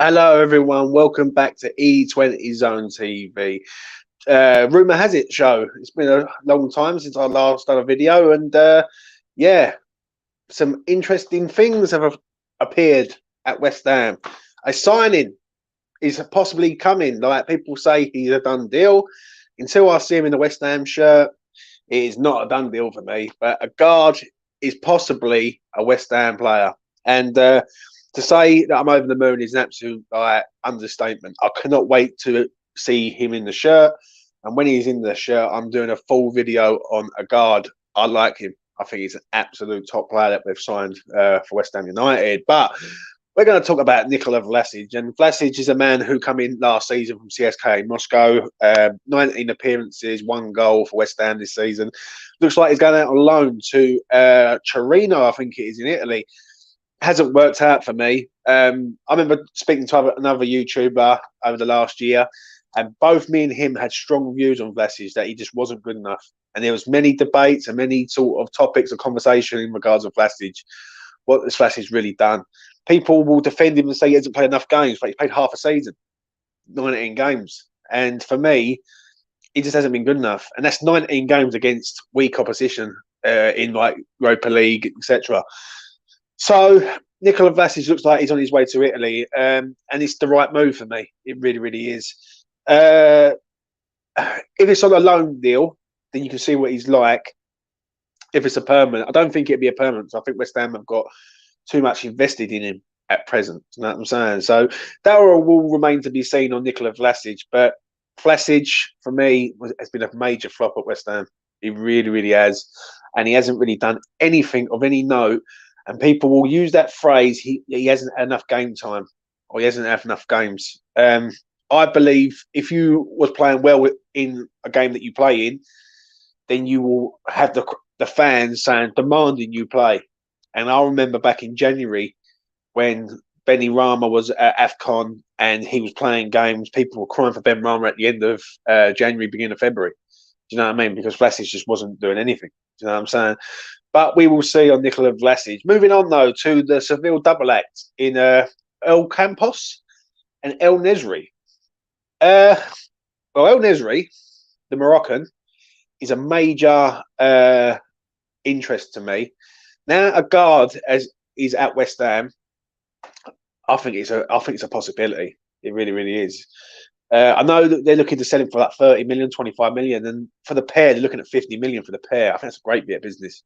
Hello, everyone. Welcome back to E20 Zone TV. Rumour has it show. It's been a long time since I last done a video, and yeah, some interesting things have appeared at West Ham. A signing is possibly coming. Like people say, he's a done deal. Until I see him in the West Ham shirt, it is not a done deal for me. But a guard is possibly a West Ham player, and to say that I'm over the moon is an absolute understatement. I cannot wait to see him in the shirt. And when he's in the shirt, I'm doing a full video on a guard. I like him. I think he's an absolute top player that we've signed for West Ham United. But we're going to talk about Nikola Vlasic. And Vlasic is a man who came in last season from CSKA Moscow. 19 appearances, 1 goal for West Ham this season. Looks like he's going out on loan to Torino, I think it is, in Italy. Hasn't worked out for me. I remember speaking to another YouTuber over the last year, and both me and him had strong views on Vlasic that he just wasn't good enough. And there was many debates and many sort of topics of conversation in regards to Vlasic. What has Vlasic really done? People will defend him and say he hasn't played enough games, but he's played half a season, 19 games. And for me, he just hasn't been good enough. And that's 19 games against weak opposition in like Europa League, etc. So Nikola Vlasic looks like he's on his way to Italy, and it's the right move for me. It really, really is. If it's on a loan deal, then you can see what he's like. If it's a permanent, I don't think it'd be a permanent. So I think West Ham have got too much invested in him at present. You know what I'm saying? So that will remain to be seen on Nikola Vlasic. But Vlasic, for me, has been a major flop at West Ham. He really, really has. And he hasn't really done anything of any note. And people will use that phrase, he hasn't had enough game time, or he hasn't had enough games. I believe if you was playing well in a game that you play in, then you will have the fans saying, demanding you play. And I remember back in January when Benny Rama was at AFCON and he was playing games, people were crying for Ben Rama at the end of January, beginning of February. Do you know what I mean? Because Vlasic just wasn't doing anything. Do you know what I'm saying? But we will see on Nikola Vlasic. Moving on, though, to the Seville double act in El Campos and El Nesri. Well, El Nesri, the Moroccan, is a major interest to me. Now, a guard as is at West Ham, I think it's a possibility. It really, really is. I know that they're looking to sell him for like 30 million, 25 million, and for the pair, they're looking at 50 million for the pair. I think that's a great bit of business.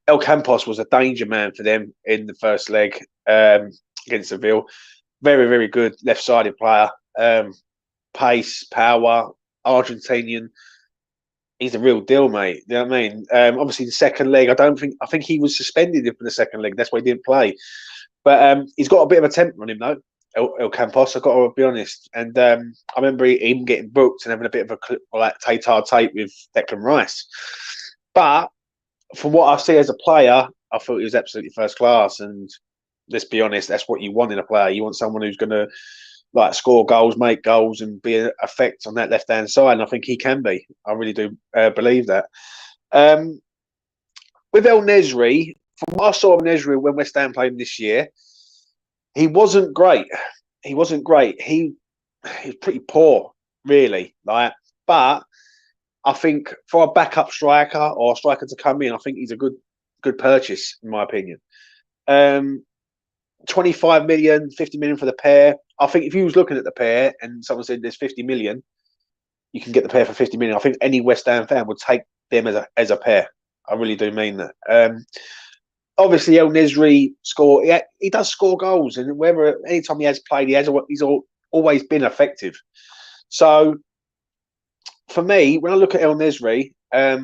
El Campos was a danger man for them in the first leg against Seville. Very, very good left-sided player. Pace, power, Argentinian. He's a real deal, mate. You know what I mean? Obviously, the second leg, I think he was suspended for the second leg. That's why he didn't play. But he's got a bit of a temper on him, though. El Campos, I've got to be honest. And I remember him getting booked and having a bit of a like tape with Declan Rice. But from what I see as a player, I thought he was absolutely first class. And let's be honest, that's what you want in a player. You want someone who's going to like score goals, make goals, and be an effect on that left hand side. And I think he can be. I really do believe that. With El Nesri, from what I saw of Nesri when West Ham played him this year, he wasn't great. He wasn't great. He was pretty poor, really. But I think for a backup striker or a striker to come in, I think he's a good purchase, in my opinion. 25 million, 50 million for the pair. I think if you was looking at the pair and someone said there's 50 million, you can get the pair for 50 million. I think any West Ham fan would take them as a pair. I really do mean that. Obviously, El Nesri he does score goals, and whether anytime he has played, he's always been effective. So for me, when I look at El Nesri, I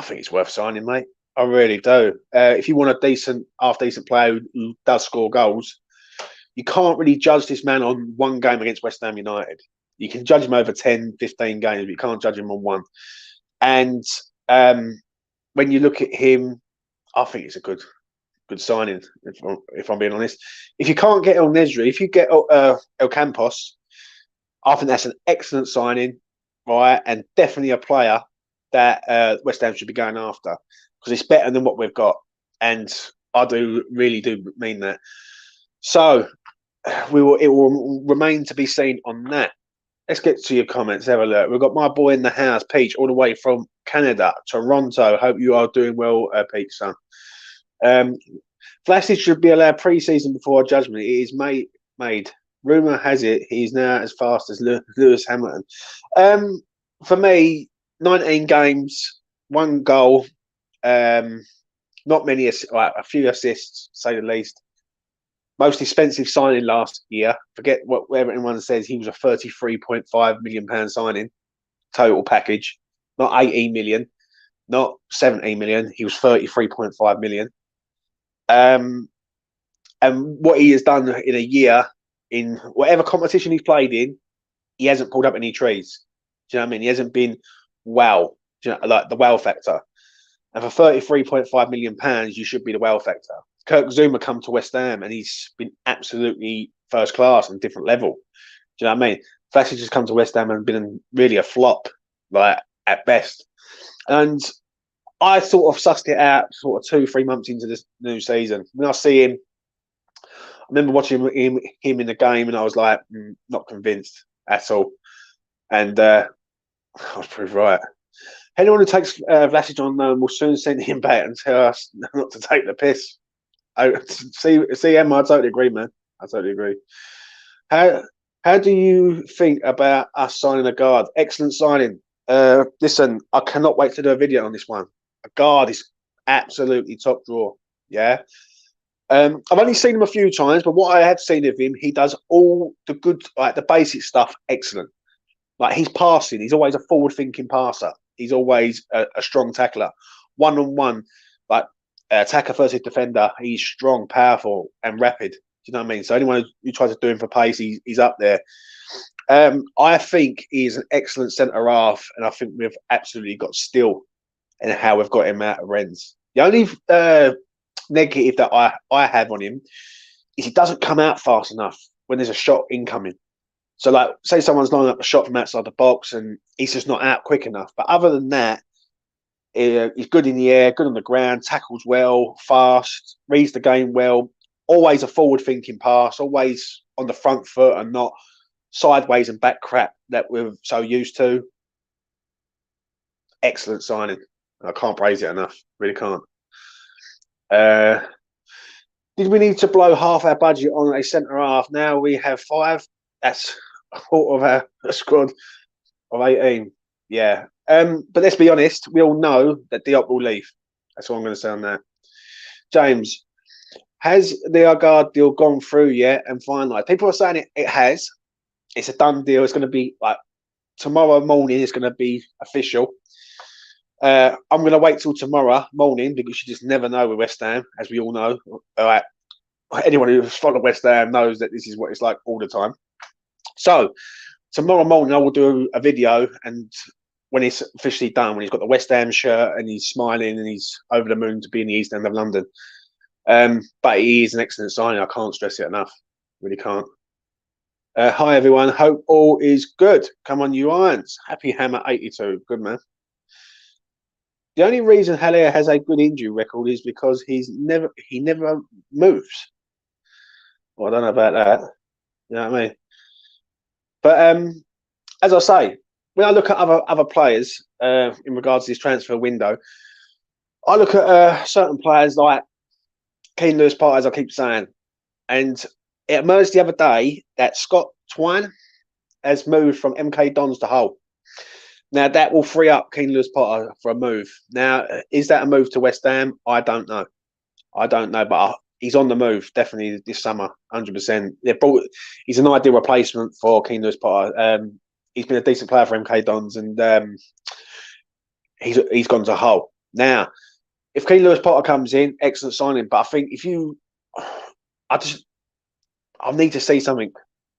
think it's worth signing, mate. I really do. If you want a half decent player who does score goals, you can't really judge this man on one game against West Ham United. You can judge him over 10, 15 games, but you can't judge him on one. And when you look at him, I think it's a good signing, if I'm being honest. If you can't get El Nesri, if you get El Campos, I think that's an excellent signing, right? And definitely a player that West Ham should be going after because it's better than what we've got. And I really do mean that. So It will remain to be seen on that. Let's get to your comments. Have a look. We've got my boy in the house, Peach, all the way from Canada, Toronto. Hope you are doing well, Peach, son. Um, Vlasic should be allowed pre-season before judgment. It is made. Rumour has it he's now as fast as Lewis Hamilton. For me, 19 games, 1 goal, not many, a few assists, to say the least. Most expensive signing last year. Forget whatever anyone says. He was a £33.5 million signing total package, not 18 million, not 17 million. He was 33.5 million. And what he has done in a year, in whatever competition he's played in, he hasn't pulled up any trees. Do you know what I mean? He hasn't been wow, like the wow factor. And for £33.5 million, you should be the wow factor. Kirk Zuma come to West Ham and he's been absolutely first class and different level. Do you know what I mean? Vlasic just come to West Ham and been really a flop, like at best. And I sort of sussed it out sort of 2-3 months into this new season. When I see him, I remember watching him in the game and I was like, not convinced at all. And I was proved right. Anyone who takes Vlasic on loan will soon send him back and tell us not to take the piss. See, Emma, I totally agree, man. I totally agree. How do you think about us signing a guard? Excellent signing. Listen, I cannot wait to do a video on this one. A guard is absolutely top drawer. Yeah. I've only seen him a few times, but what I have seen of him, he does all the good, like the basic stuff, excellent. Like he's passing, he's always a forward-thinking passer. He's always a strong tackler. One-on-one, like attacker versus defender, he's strong, powerful, and rapid. Do you know what I mean? So anyone who tries to do him for pace, he's up there. I think he's an excellent centre half, and I think we've absolutely got skill in how we've got him out of Rennes. The only negative that I have on him is he doesn't come out fast enough when there's a shot incoming. So, like, say someone's lining up a shot from outside the box and he's just not out quick enough. But other than that, he's good in the air, good on the ground, tackles well, fast, reads the game well, always a forward-thinking pass, always on the front foot and not sideways and back crap that we're so used to. Excellent signing. I can't praise it enough. Really can't. Did we need to blow half our budget on a centre half? Now we have 5. That's a quarter of our squad of 18. Yeah. But let's be honest, we all know that Diop will leave. That's all I'm going to say on that. James, has the Agard deal gone through yet and finalised? People are saying it has. It's a done deal. It's going to be like tomorrow morning. It's going to be official. I'm going to wait till tomorrow morning because you just never know with West Ham, as we all know. All right. Anyone who's followed West Ham knows that this is what it's like all the time. So tomorrow morning I will do a video, and when it's officially done, when he's got the West Ham shirt and he's smiling and he's over the moon to be in the East End of London. But he is an excellent signing. I can't stress it enough. Really can't. Hi everyone. Hope all is good. Come on, you Irons. Happy Hammer 82. Good man. The only reason Haller has a good injury record is because he never moves. Well, I don't know about that. You know what I mean? But as I say, when I look at other players in regards to this transfer window, I look at certain players like Keane Lewis-Potter, as I keep saying, and it emerged the other day that Scott Twine has moved from MK Dons to Hull. Now, that will free up Keane Lewis-Potter for a move. Now, is that a move to West Ham? I don't know. But he's on the move, definitely this summer, 100%. He's an ideal replacement for Keane Lewis-Potter. He's been a decent player for MK Dons, and he's gone to Hull. Now, if Keane Lewis-Potter comes in, excellent signing. But I think I need to see something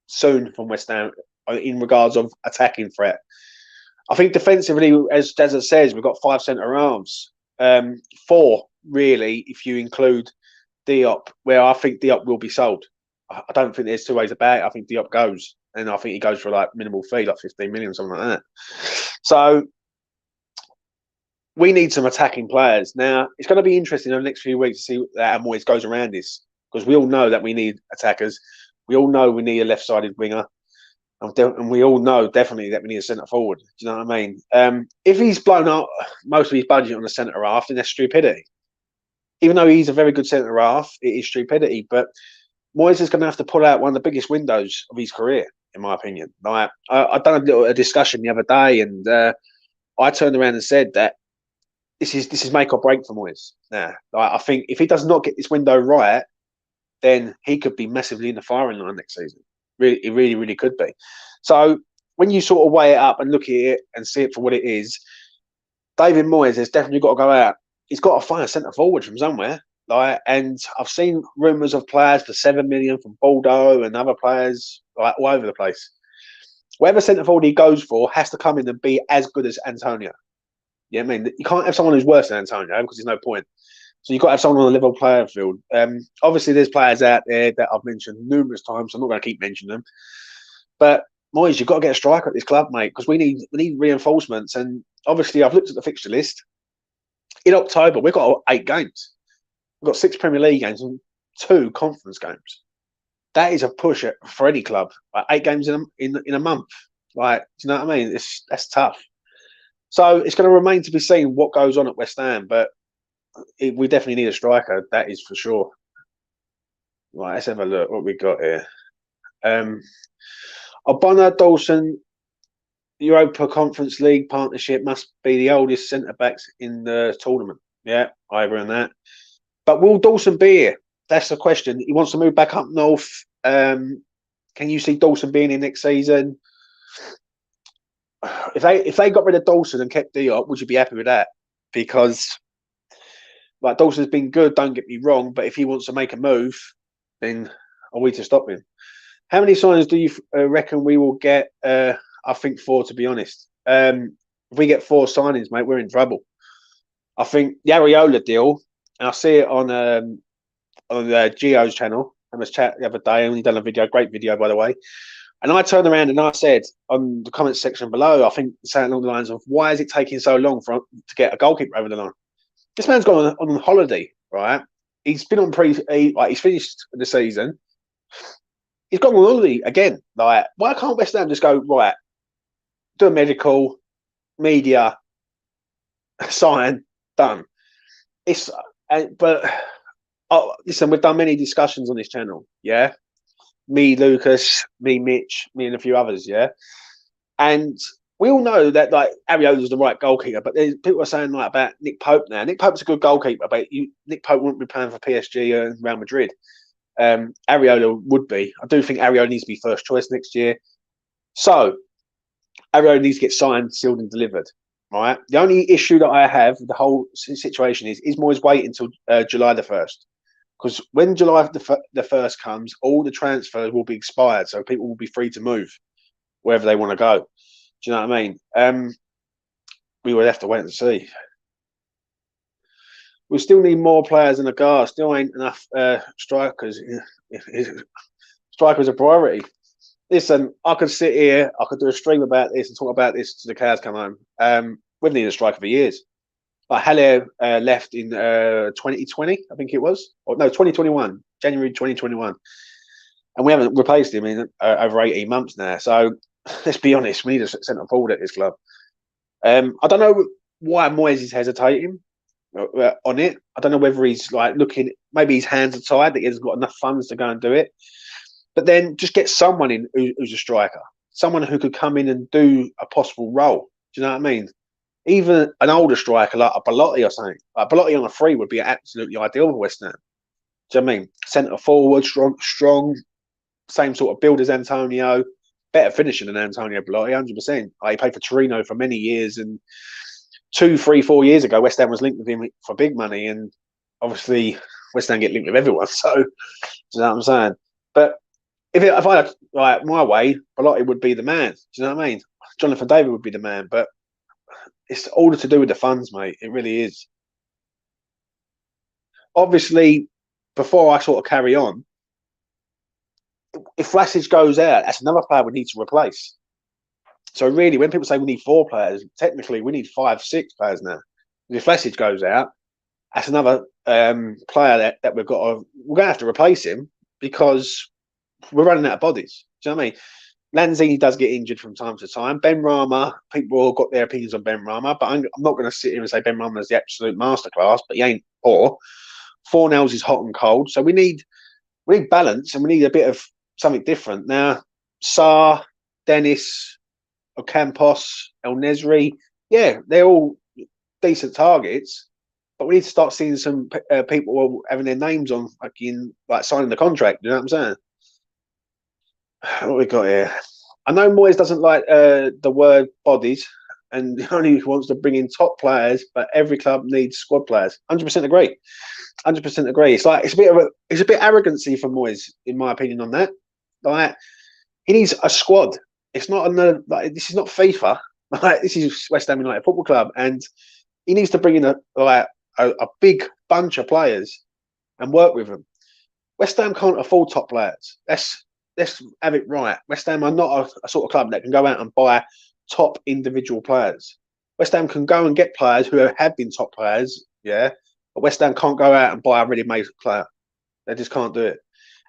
soon from West Ham in regards of attacking threat. I think defensively, as it says, we've got 5 centre halves. 4, really, if you include Diop, where I think Diop will be sold. I don't think there's 2 ways about it. I think Diop goes, and I think he goes for like minimal fee, like 15 million, something like that. So we need some attacking players. Now, it's going to be interesting in the next few weeks to see how Moyes goes around this, because we all know that we need attackers. We all know we need a left-sided winger, and we all know definitely that we need a centre forward. Do you know what I mean? If he's blown up most of his budget on the centre half, then that's stupidity. Even though he's a very good centre half, it is stupidity. But Moyes is going to have to pull out one of the biggest windows of his career, in my opinion. Like I done a discussion the other day, and I turned around and said that this is make or break for Moyes. Now, like, I think if he does not get this window right, then he could be massively in the firing line next season. Really, it really, really could be. So when you sort of weigh it up and look at it and see it for what it is, David Moyes has definitely got to go out. He's got to find a centre forward from somewhere. Like, and I've seen rumours of players for 7 million from Bordeaux and other players like all over the place. Whatever centre forward he goes for has to come in and be as good as Antonio. Yeah, I mean, you can't have someone who's worse than Antonio because there's no point. So you've got to have someone on a level playing field. Obviously, there's players out there that I've mentioned numerous times. So I'm not going to keep mentioning them. But Moyes, you've got to get a striker at this club, mate, because we need reinforcements. And obviously, I've looked at the fixture list. In October, we've got 8 games. We've got 6 Premier League games and 2 conference games. That is a push for any club. Like 8 games in a month. Like, do you know what I mean? That's tough. So it's going to remain to be seen what goes on at West Ham, but we definitely need a striker. That is for sure. Right, let's have a look what we got here. Obona Dawson, Europa Conference League partnership must be the oldest centre backs in the tournament. Yeah, I agree on that. But will Dawson be here? That's the question. He wants to move back up north. Can you see Dawson being in next season? If they got rid of Dawson and kept Diop, would you be happy with that? Because like Dawson's been good, don't get me wrong, but if he wants to make a move, then are we to stop him? How many signings do you reckon we will get? I think 4, to be honest. If we get 4 signings, mate, we're in trouble. I think the Areola deal, and I see it on Gio's channel. I was chat the other day, and he done a video, great video, by the way. And I turned around and I said on the comments section below, I think saying along the lines of, why is it taking so long to get a goalkeeper over the line? This man's gone on holiday, right? He's been on he's finished the season. He's gone on holiday again. Like, why can't West Ham just go, right, do a medical, media, sign, done? Listen, we've done many discussions on this channel, yeah? Me, Lucas, me, Mitch, me and a few others, yeah? And we all know that like Ariola's the right goalkeeper, but there's people are saying like about Nick Pope now. Nick Pope's a good goalkeeper, but Nick Pope wouldn't be playing for PSG and Real Madrid. Areola would be. I do think Areola needs to be first choice next year. So Areola needs to get signed, sealed, and delivered. Right. The only issue that I have with the whole situation is Moyes wait until July the 1st. Because when July the 1st comes, all the transfers will be expired, so people will be free to move wherever they want to go. Do you know what I mean? We would have to wait and see. We still need more players in the guard. Still ain't enough strikers. Strikers are a priority. Listen, I could sit here, I could do a stream about this and talk about this to the cows come home. We've needed a striker for years. Like Haller left in 2020, I think it was. Or no, 2021, January 2021. And we haven't replaced him in over 18 months now. So let's be honest, we need a centre forward at this club. I don't know why Moyes is hesitating on it. I don't know whether he's like looking, maybe his hands are tied, that he hasn't got enough funds to go and do it. But then just get someone in who's a striker, someone who could come in and do a possible role. Do you know what I mean? Even an older striker like a Belotti or something. Like Belotti on a 3 would be absolutely ideal for West Ham. Do you know what I mean? Centre forward, strong, same sort of build as Antonio, better finishing than Antonio Belotti, 100%. Like, he played for Torino for many years, and 2, 3, 4 years ago, West Ham was linked with him for big money, and obviously West Ham get linked with everyone. So, do you know what I'm saying? But if I had like my way, Belotti would be the man. Do you know what I mean? Jonathan David would be the man, but it's all to do with the funds, mate. It really is. Obviously, before I sort of carry on, if Vlasic goes out, that's another player we need to replace. So really, when people say we need 4 players, technically we need 5, 6 players now. If Vlasic goes out, that's another player that we're going to have to replace him, because we're running out of bodies. Do you know what I mean? Lanzini does get injured from time to time. Ben Rama, people have got their opinions on Ben Rama, but I'm not going to sit here and say Ben Rama is the absolute masterclass, but he ain't poor. Fornells is hot and cold, so we need balance and we need a bit of something different. Now, Sarr, Dennis, Ocampos, El Nesri, yeah, they're all decent targets, but we need to start seeing some people having their names on fucking like signing the contract. You know what I'm saying? What we got here? I know Moyes doesn't like the word bodies, and he only wants to bring in top players. But every club needs squad players. 100% agree. 100% agree. It's like it's a bit arrogancy from Moyes, in my opinion, on that. Like he needs a squad. It's not like this is not FIFA. Like this is West Ham United Football Club, and he needs to bring in a big bunch of players and work with them. West Ham can't afford top players. Let's have it right. West Ham are not a sort of club that can go out and buy top individual players. West Ham can go and get players who have been top players, yeah, but West Ham can't go out and buy a ready-made player. They just can't do it.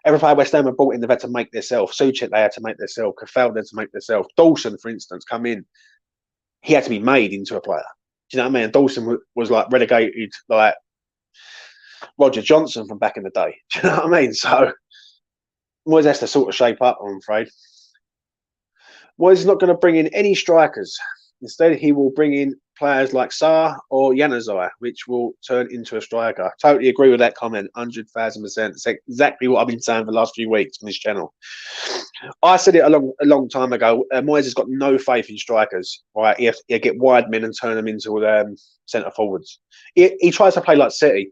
Every player West Ham have brought in, they've had to make themselves. Suchek, they had to make themselves. Cafal, they had to make themselves. Dawson, for instance, come in. He had to be made into a player. Do you know what I mean? Dawson was like relegated like Roger Johnson from back in the day. Do you know what I mean? So Moyes has to sort of shape up, I'm afraid. Moyes is not going to bring in any strikers. Instead, he will bring in players like Sarr or Januzaj, which will turn into a striker. Totally agree with that comment, 100,000%. It's exactly what I've been saying for the last few weeks on this channel. I said it a long time ago. Moyes has got no faith in strikers. Right, he'll get wide men and turn them into centre forwards. He tries to play like City,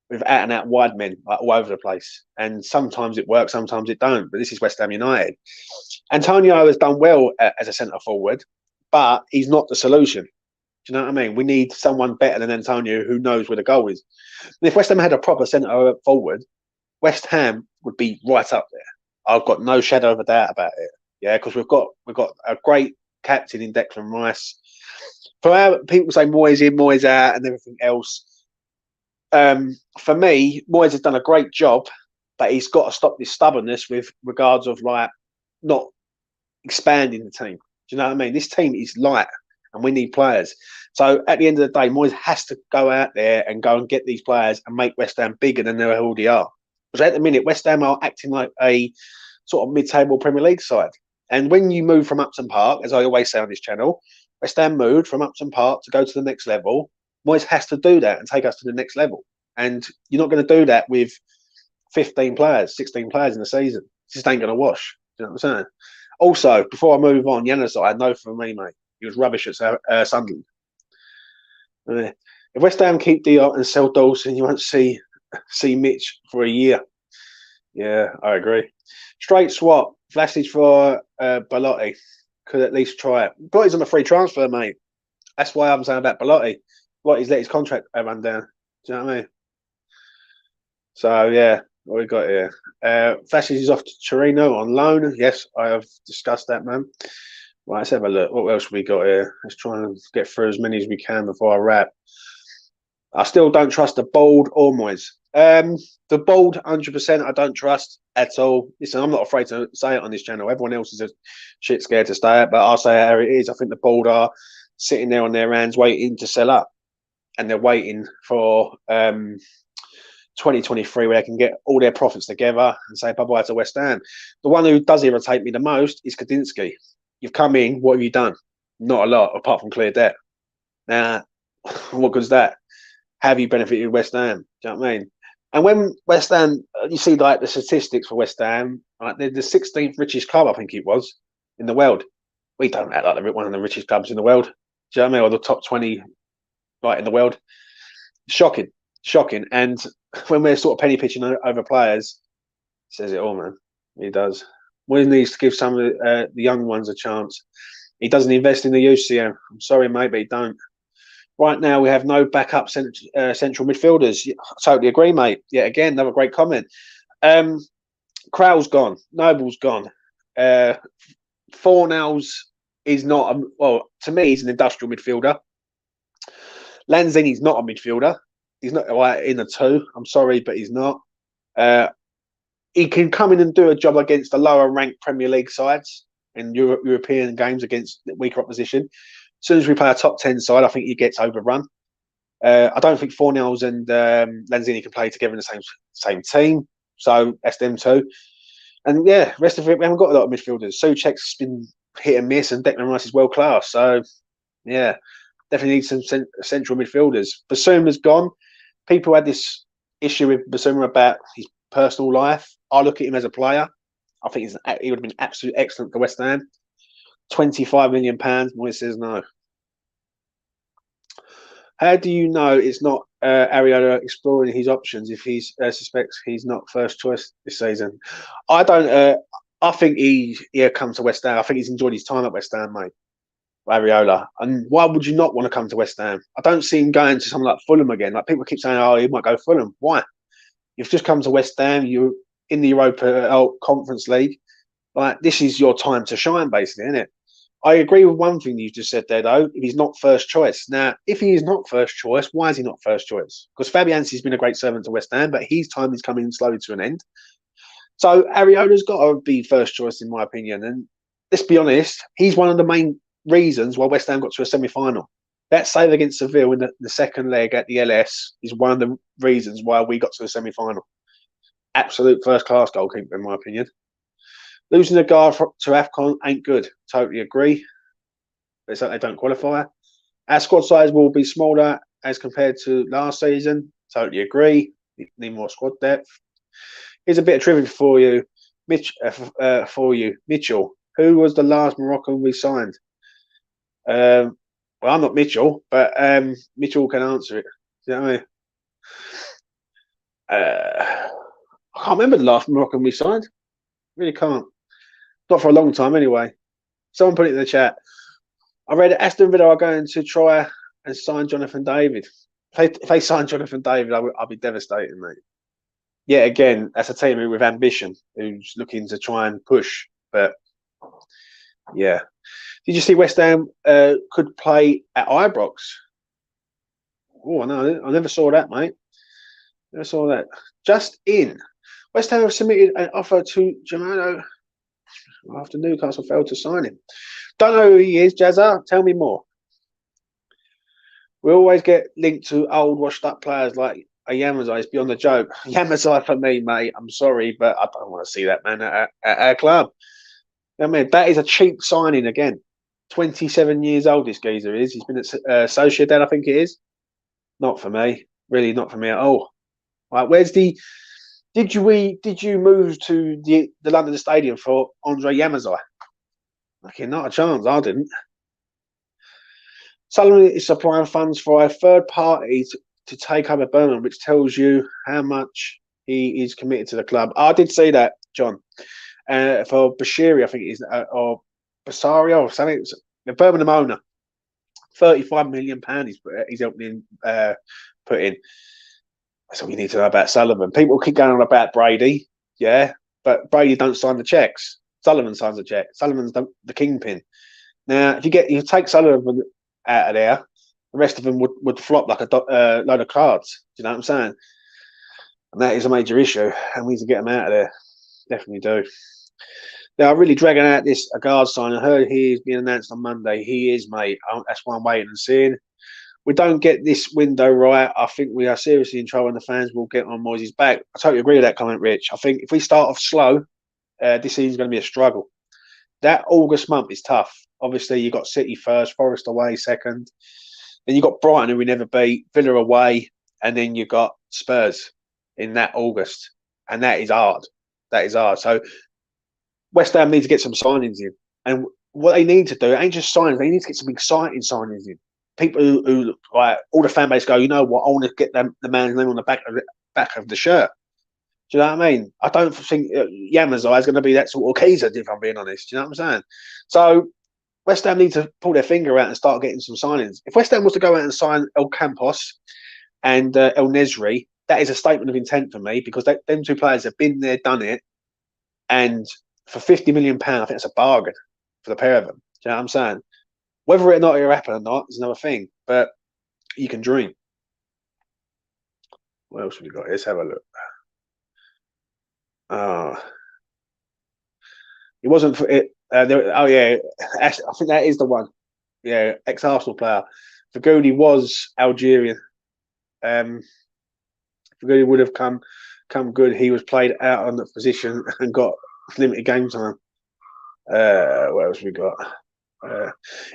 with out and out wide men like, all over the place. And sometimes it works, sometimes it don't. But this is West Ham United. Antonio has done well as a centre forward, but he's not the solution. Do you know what I mean? We need someone better than Antonio who knows where the goal is. And if West Ham had a proper centre forward, West Ham would be right up there. I've got no shadow of a doubt about it. Yeah, because we've got a great captain in Declan Rice. For our people say Moyes in, Moyes out, and everything else. For me, Moyes has done a great job, but he's got to stop this stubbornness with regards of like not expanding the team. Do you know what I mean? This team is light, and we need players. So at the end of the day, Moyes has to go out there and go and get these players and make West Ham bigger than they already are. Because at the minute, West Ham are acting like a sort of mid-table Premier League side. And when you move from Upton Park, as I always say on this channel, West Ham moved from Upton Park to go to the next level. Moyes has to do that and take us to the next level. And you're not going to do that with 15 players, 16 players in the season. It just ain't going to wash. Do you know what I'm saying? Also, before I move on, Januzaj, no for me, mate. He was rubbish at Sunderland. If West Ham keep Diop and sell Dawson, you won't see Mitch for a year. Yeah, I agree. Straight swap. Vlasic for Belotti. Could at least try it. Belotti's on a free transfer, mate. That's why I'm saying about Belotti. Belotti's let his contract run down. Do you know what I mean? So, yeah, what we got here? Vlasic is off to Torino on loan. Yes, I have discussed that, man. Right, let's have a look. What else we got here? Let's try and get through as many as we can before I wrap. I still don't trust the Bold or Moyes. The Bold, 100%, I don't trust at all. Listen, I'm not afraid to say it on this channel. Everyone else is a shit scared to stay it, but I'll say it how it is. I think the Bold are sitting there on their hands waiting to sell up. And they're waiting for 2023 where they can get all their profits together and say bye-bye to West Ham. The one who does irritate me the most is Kadinsky. You've come in, what have you done? Not a lot, apart from clear debt. Now, what good's that? Have you benefited West Ham? Do you know what I mean? And when West Ham, you see like the statistics for West Ham, like they're the 16th richest club, I think it was, in the world. We don't act like one of the richest clubs in the world. Do you know what I mean? Or the top 20 right in the world. Shocking. And when we're sort of penny pitching over players, says it all, man. He does. Moyes needs to give some of the young ones a chance. He doesn't invest in the UCM. I'm sorry, mate, but he don't. Right now, we have no backup central midfielders. I totally agree, mate. Yeah, again, another great comment. Crowell's gone. Noble's gone. Fornells is not, to me, he's an industrial midfielder. Lanzini's not a midfielder. He's not in the two. I'm sorry, but he's not. he can come in and do a job against the lower ranked Premier League sides in European games against weaker opposition. As soon as we play a top 10 side, I think he gets overrun. I don't think Fornals and Lanzini can play together in the same team. So that's them two. And yeah, rest of it, we haven't got a lot of midfielders. Souček's been hit and miss, and Declan Rice is world class. So yeah, definitely need some central midfielders. Basuma's gone. People had this issue with Basuma about his personal life. I look at him as a player. I think he would have been absolutely excellent for West Ham. £25 million. Moyes says no. How do you know it's not Areola exploring his options if he suspects he's not first choice this season? I don't. I think he'll come to West Ham. I think he's enjoyed his time at West Ham, mate. Areola. And why would you not want to come to West Ham? I don't see him going to something like Fulham again. Like people keep saying, oh, he might go Fulham. Why? You've just come to West Ham. You're in the Europa Conference League. Like this is your time to shine, basically, isn't it? I agree with one thing you just said there, though. If he's not first choice. Now, if he is not first choice, why is he not first choice? Because Fabianski's been a great servant to West Ham, but his time is coming slowly to an end. So Areola's got to be first choice, in my opinion. And let's be honest, he's one of the main reasons why West Ham got to a semi-final. That save against Seville in the second leg at the LS is one of the reasons why we got to the semi-final. Absolute first-class goalkeeper, in my opinion. Losing the guard to AFCON ain't good. Totally agree. But it's like they don't qualify. Our squad size will be smaller as compared to last season. Totally agree. Need more squad depth. Here's a bit of trivia for you. Mitchell. Who was the last Moroccan we signed? Well, I'm not Mitchell, but Mitchell can answer it. Do you know what I mean? I can't remember the last Moroccan we signed. Really can't. Not for a long time, anyway. Someone put it in the chat. I read Aston Villa are going to try and sign Jonathan David. If they sign Jonathan David, I'll be devastated, mate. Yet again, that's a team with ambition who's looking to try and push. But yeah. Did you see West Ham could play at Ibrox? Oh, no, I never saw that, mate. Never saw that. Just in. West Ham have submitted an offer to Germano after Newcastle failed to sign him. Don't know who he is, Jazza. Tell me more. We always get linked to old, washed-up players like a Yamazai. It's beyond a joke. Yamazai for me, mate. I'm sorry, but I don't want to see that man at our club. I mean, that is a cheap signing again. 27 years old, this geezer is. He's been at Sociedad, I think it is. Not for me. Really not for me at all. Right, where's the... Did you move to the London Stadium for Andre Yamazai? Okay, not a chance. I didn't. Sullivan is supplying funds for a third party to take over Birmingham, which tells you how much he is committed to the club. I did see that, John. For Bashiri, I think it is, or Basario or something. The Birmingham owner. £35 million he's helping put in. That's all you need to know about Sullivan. People keep going on about Brady, yeah, but Brady don't sign the checks. Sullivan signs the check. Sullivan's the kingpin. Now, if you take Sullivan out of there, the rest of them would flop like a load of cards. Do you know what I'm saying? And that is a major issue, and we need to get them out of there. Definitely do. They are really dragging out a guard sign. I heard he is being announced on Monday. He is, mate. That's why I'm waiting and seeing. We don't get this window right. I think we are seriously in trouble, and the fans will get on Moyes' back. I totally agree with that comment, Rich. I think if we start off slow, this season's going to be a struggle. That August month is tough. Obviously, you got City first, Forest away second. Then you got Brighton, who we never beat, Villa away, and then you got Spurs in that August, and that is hard. That is hard. So West Ham need to get some signings in, and what they need to do ain't just signings. They need to get some exciting signings in. People who like all the fan base go, you know what? I want to get the man's name on the back of the shirt. Do you know what I mean? I don't think Yamazai is going to be that sort of geezer, if I'm being honest. Do you know what I'm saying? So West Ham need to pull their finger out and start getting some signings. If West Ham was to go out and sign El Campos and El Nesri, that is a statement of intent for me, because them two players have been there, done it, and for £50 million, I think that's a bargain for the pair of them. Do you know what I'm saying? Whether or not it'll happen or not is another thing, but you can dream. What else have we got? Let's have a look. Oh, it wasn't for it. Oh yeah, I think that is the one. Yeah, ex-Arsenal player. Faguni was Algerian. Um, Faguni would have come good. He was played out on that position and got limited game time. What else we got? Uh,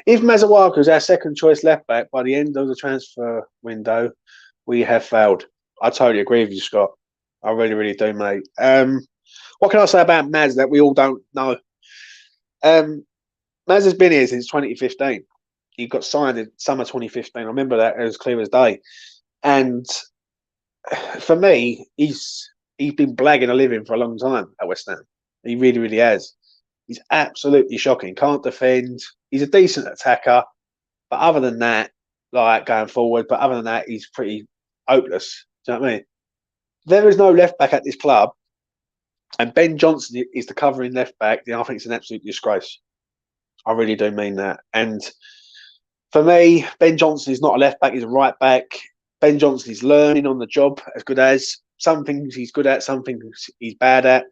if Mazawaku is our second choice left back by the end of the transfer window, we have failed. I totally agree with you, Scott. I really, really do, mate. What can I say about Maz that we all don't know? Um, Maz has been here since 2015. He got signed in summer 2015. I remember that as clear as day. And for me, he's been blagging a living for a long time at West Ham. He really, really has. He's absolutely shocking. Can't defend. He's a decent attacker, but other than that, like going forward, but other than that, he's pretty hopeless. Do you know what I mean? There is no left back at this club, and Ben Johnson is the covering left back. I think it's an absolute disgrace. I really do mean that. And for me, Ben Johnson is not a left back; he's a right back. Ben Johnson is learning on the job as good as some things he's good at, some things he's bad at.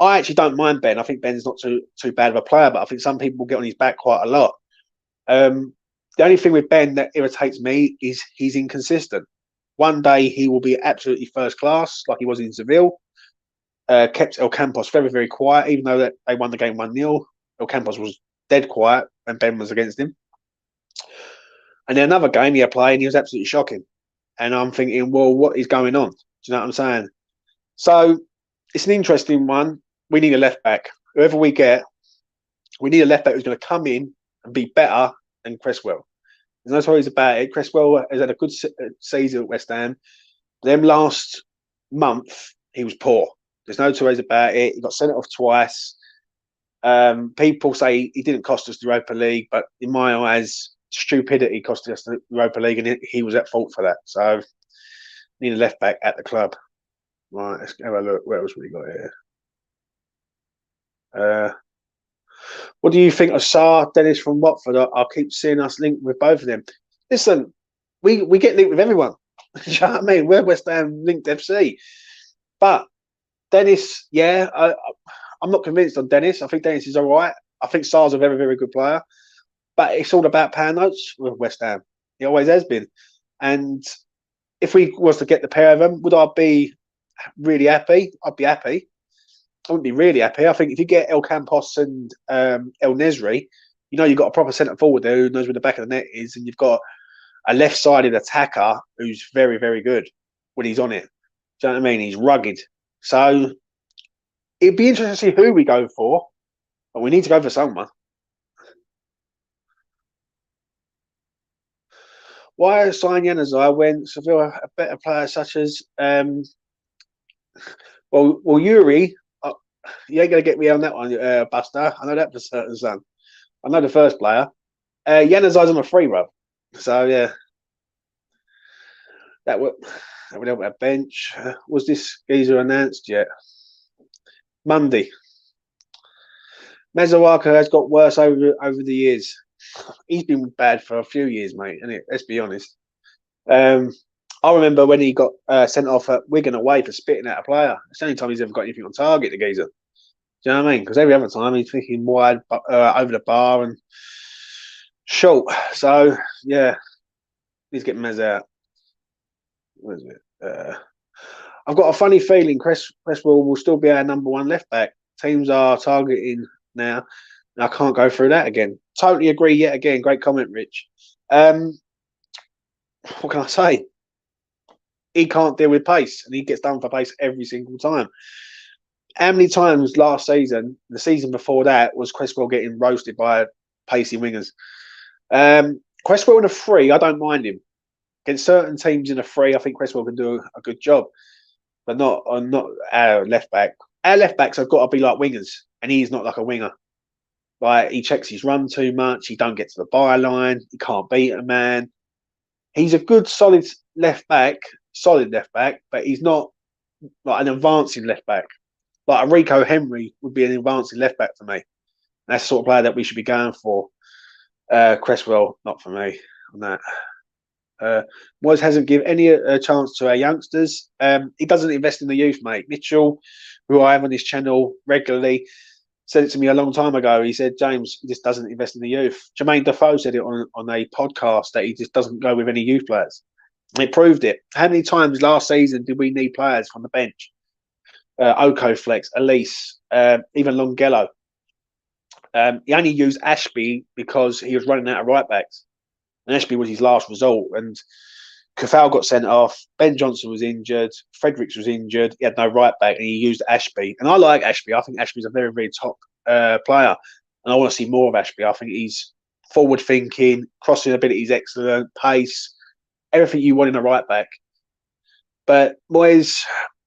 I actually don't mind Ben. I think Ben's not too bad of a player, but I think some people get on his back quite a lot. The only thing with Ben that irritates me is he's inconsistent. One day he will be absolutely first class, like he was in Seville. Kept El Campos very, very quiet, even though that they won the game 1-0. El Campos was dead quiet when Ben was against him. And then another game he played, and he was absolutely shocking. And I'm thinking, well, what is going on? Do you know what I'm saying? So it's an interesting one. We need a left back. Whoever we get, we need a left back who's going to come in and be better than Cresswell. There's no stories about it. Cresswell has had a good season at West Ham. Them last month, he was poor. There's no two ways about it. He got sent off twice. People say he didn't cost us the Europa League, but in my eyes, stupidity cost us the Europa League, and he was at fault for that. So, need a left back at the club. Right, let's have a look. What else we got here? What do you think of Sarr, Dennis from Watford? I'll keep seeing us linked with both of them. Listen, we get linked with everyone. You know what I mean? We're West Ham linked FC. But Dennis, yeah, I'm not convinced on Dennis. I think Dennis is all right. I think Sarr's a very, very good player. But it's all about pound notes with West Ham. He always has been. And if we was to get the pair of them, would I be really happy? I'd be happy. I wouldn't be really happy. I think if you get El Campos and El Nesri, you know you've got a proper centre forward there who knows where the back of the net is, and you've got a left-sided attacker who's very, very good when he's on it. Do you know what I mean? He's rugged. So it'd be interesting to see who we go for, but we need to go for someone. Why sign Januzaj when Sevilla a better player such as Yuri? You ain't gonna get me on that one, Buster. I know that for certain, son. I know the first player. Januzaj's on a free rub, so yeah, that would help our bench. Was this geezer announced yet? Monday. Mazawaku has got worse over the years. He's been bad for a few years, mate. And let's be honest. I remember when he got sent off at Wigan away for spitting at a player. It's the only time he's ever got anything on target, the geezer. Do you know what I mean? Because every other time he's thinking wide over the bar and short. So, yeah, he's getting Mez out. What is it? I've got a funny feeling Cresswell will still be our number one left back. Teams are targeting now. And I can't go through that again. Totally agree yet again. Great comment, Rich. What can I say? He can't deal with pace, and he gets done for pace every single time. How many times last season, the season before that, was Cresswell getting roasted by pacey wingers? Cresswell in a free, I don't mind him. Against certain teams in a free, I think Cresswell can do a good job, but not our left back. Our left backs have got to be like wingers, and he's not like a winger. Like, he checks his run too much. He don't get to the byline. He can't beat a man. He's a good, solid left back, but he's not like an advancing left back. Like a Rico Henry would be an advancing left back for me. And that's the sort of player that we should be going for. Cresswell, not for me on that. Moyes hasn't given any chance to our youngsters. He doesn't invest in the youth, mate. Mitchell, who I have on his channel regularly, said it to me a long time ago. He said, James, he just doesn't invest in the youth. Jermaine Defoe said it on a podcast that he just doesn't go with any youth players. And it proved it. How many times last season did we need players from the bench? Oko Flex, Elise, even Longello. He only used Ashby because he was running out of right backs. And Ashby was his last resort. And Kafal got sent off. Ben Johnson was injured. Fredericks was injured. He had no right back, and he used Ashby. And I like Ashby. I think Ashby's a very, very top player. And I want to see more of Ashby. I think he's forward thinking, crossing ability is excellent, pace, everything you want in a right back. But Moyes,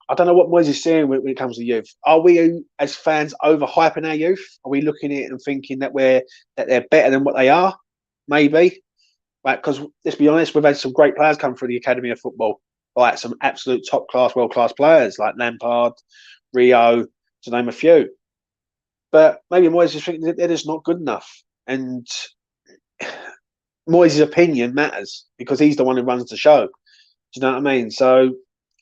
I don't know what Moyes is saying when it comes to youth. Are we, as fans, overhyping our youth? Are we looking at it and thinking that they're better than what they are? Maybe. Right, because let's be honest, we've had some great players come through the Academy of Football, like some absolute top class, world class players like Lampard, Rio, to name a few. But maybe Moyes is thinking that they're just not good enough, and Moyes' opinion matters because he's the one who runs the show. Do you know what I mean? So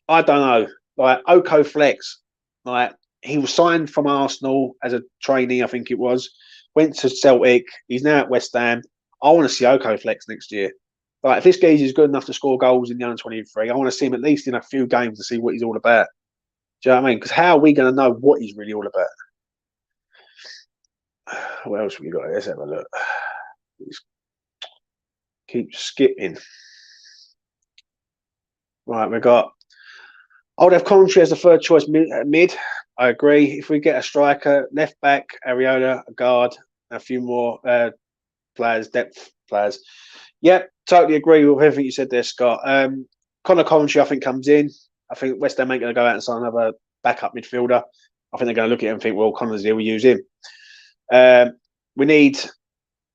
I don't know. Like Oko Flex, like he was signed from Arsenal as a trainee, I think it was. Went to Celtic. He's now at West Ham. I want to see Oko Flex next year. Like, if this geezer is good enough to score goals in the under-23, I want to see him at least in a few games to see what he's all about. Do you know what I mean? Because how are we going to know what he's really all about? What else have we got? Let's have a look. Just keep skipping. Right, we've got... I would have Coventry as the third choice mid. I agree. If we get a striker, left back, Areola, a guard, a few more... players, depth players. Yep, totally agree with everything you said there, Scott. Connor Coventry, I think, comes in. I think West Ham ain't going to go out and sign another backup midfielder. I think they're going to look at him and think, well, Connor's here, we'll use him. I think we need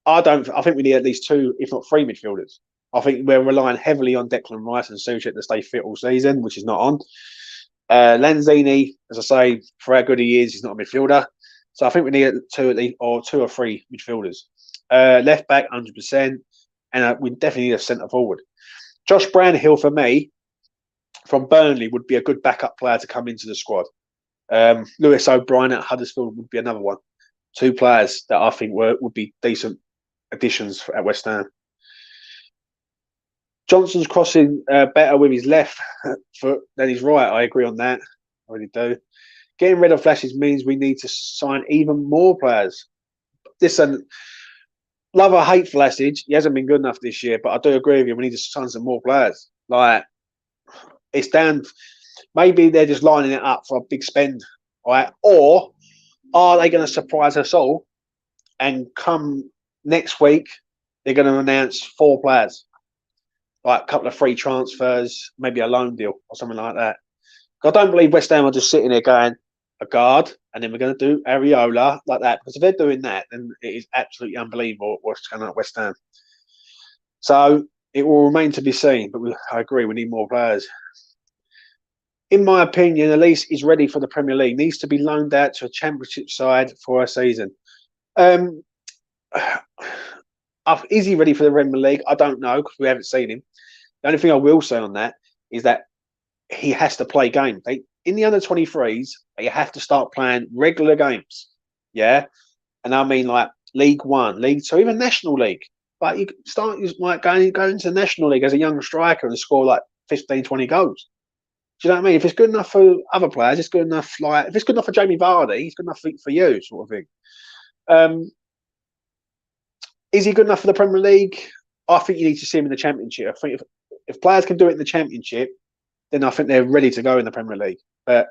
at least 2, if not 3 midfielders. I think we're relying heavily on Declan Rice and Soucek to stay fit all season, which is not on. Lanzini, as I say, for how good he is, he's not a midfielder. So I think we need 2 or 3 midfielders. Left back, 100%, and we definitely need a centre forward. Josh Brownhill, for me, from Burnley, would be a good backup player to come into the squad. Lewis O'Brien at Huddersfield would be another one. 2 players that I think would be decent additions at West Ham. Johnson's crossing better with his left foot than his right. I agree on that. I really do. Getting rid of Vlasic means we need to sign even more players. Listen, love or hate Vlasic, he hasn't been good enough this year, but I do agree with you. We need to sign some more players. Like, it's down. Maybe they're just lining it up for a big spend, right? Or are they going to surprise us all and come next week, they're going to announce 4 players, like a couple of free transfers, maybe a loan deal or something like that. I don't believe West Ham are just sitting there going, a guard, and then we're going to do Areola like that. Because if they're doing that, then it is absolutely unbelievable what's going on at West Ham. So it will remain to be seen. But I agree, we need more players. In my opinion, Elise is ready for the Premier League. Needs to be loaned out to a Championship side for a season. Is he ready for the Premier League? I don't know because we haven't seen him. The only thing I will say on that is that he has to play games. In the under-23s, you have to start playing regular games. Yeah? And I mean like League One, League Two, even National League. But you start like going into the National League as a young striker and score like 15, 20 goals. Do you know what I mean? If it's good enough for other players, it's good enough. Like if it's good enough for Jamie Vardy, it's good enough for you, sort of thing. Is he good enough for the Premier League? I think you need to see him in the Championship. I think if players can do it in the Championship, then I think they're ready to go in the Premier League. But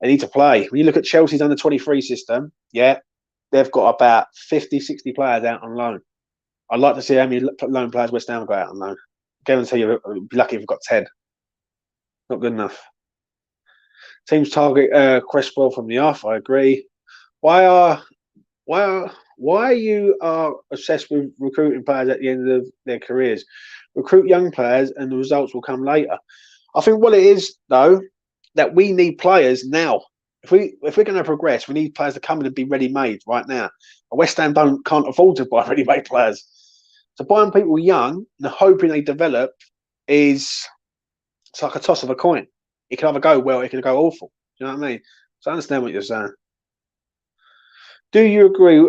they need to play. When you look at Chelsea's under-23 system, yeah, they've got about 50, 60 players out on loan. I'd like to see how many loan players West Ham got out on loan. I guarantee you, we'll be lucky if we've got 10. Not good enough. Teams target Cresswell from the off. I agree. Why you are obsessed with recruiting players at the end of their careers? Recruit young players, and the results will come later. I think what it is, though, that we need players now. If we're going to progress, we need players to come in and be ready-made right now. West Ham can't afford to buy ready-made players. So buying people young and hoping they develop is it's like a toss of a coin. It can either go well, it can go awful. Do you know what I mean? So I understand what you're saying. Do you agree?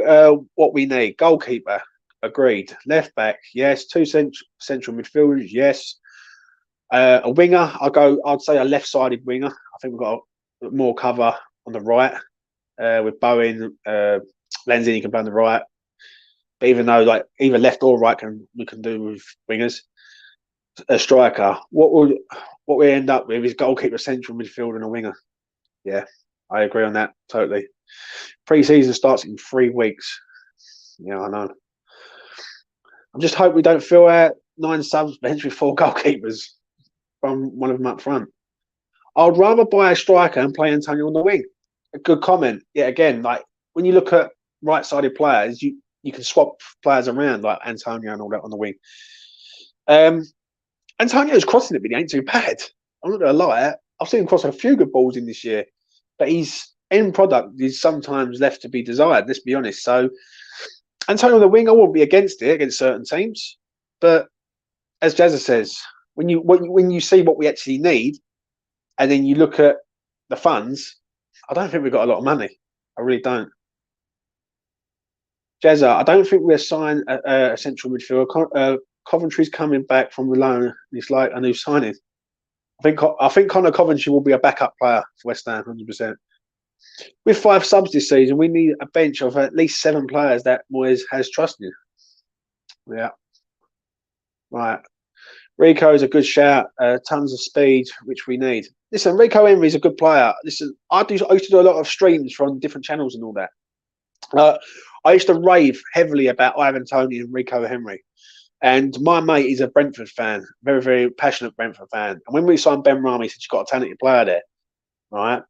What we need: goalkeeper, agreed. Left back, yes. Two central midfielders, yes. A winger, I'd say a left-sided winger. I think we've got more cover on the right with Bowen, Lanzini can play on the right. But even though like either left or right we can do with wingers. A striker, what we end up with is goalkeeper, central midfield, and a winger. Yeah, I agree on that totally. Pre-season starts in 3 weeks. Yeah, I know. I just hope we don't fill out 9 subs bench with 4 goalkeepers from one of them up front. I'd rather buy a striker and play Antonio on the wing. A good comment. Yeah, again, like when you look at right-sided players, you can swap players around like Antonio and all that on the wing. Antonio's crossing it, but he ain't too bad. I'm not gonna lie. I've seen him cross a few good balls in this year, but his end product is sometimes left to be desired. Let's be honest. So Antonio on the wing, I won't be against it against certain teams, but as Jazza says, when you see what we actually need, and then you look at the funds, I don't think we've got a lot of money. I really don't. Jazza, I don't think we'll sign a central midfielder. Coventry's coming back from the loan. It's like a new signing. I think Connor Coventry will be a backup player for West Ham, 100%. With 5 subs this season, we need a bench of at least 7 players that Moyes has trusted. Yeah. Right. Rico is a good shout. Tons of speed, which we need. Listen, Rico Henry is a good player. Listen, I used to do a lot of streams from different channels and all that. I used to rave heavily about Ivan Toney and Rico Henry. And my mate is a Brentford fan, very, very passionate Brentford fan. And when we signed Ben Rama, he said, you've got a talented player there, right?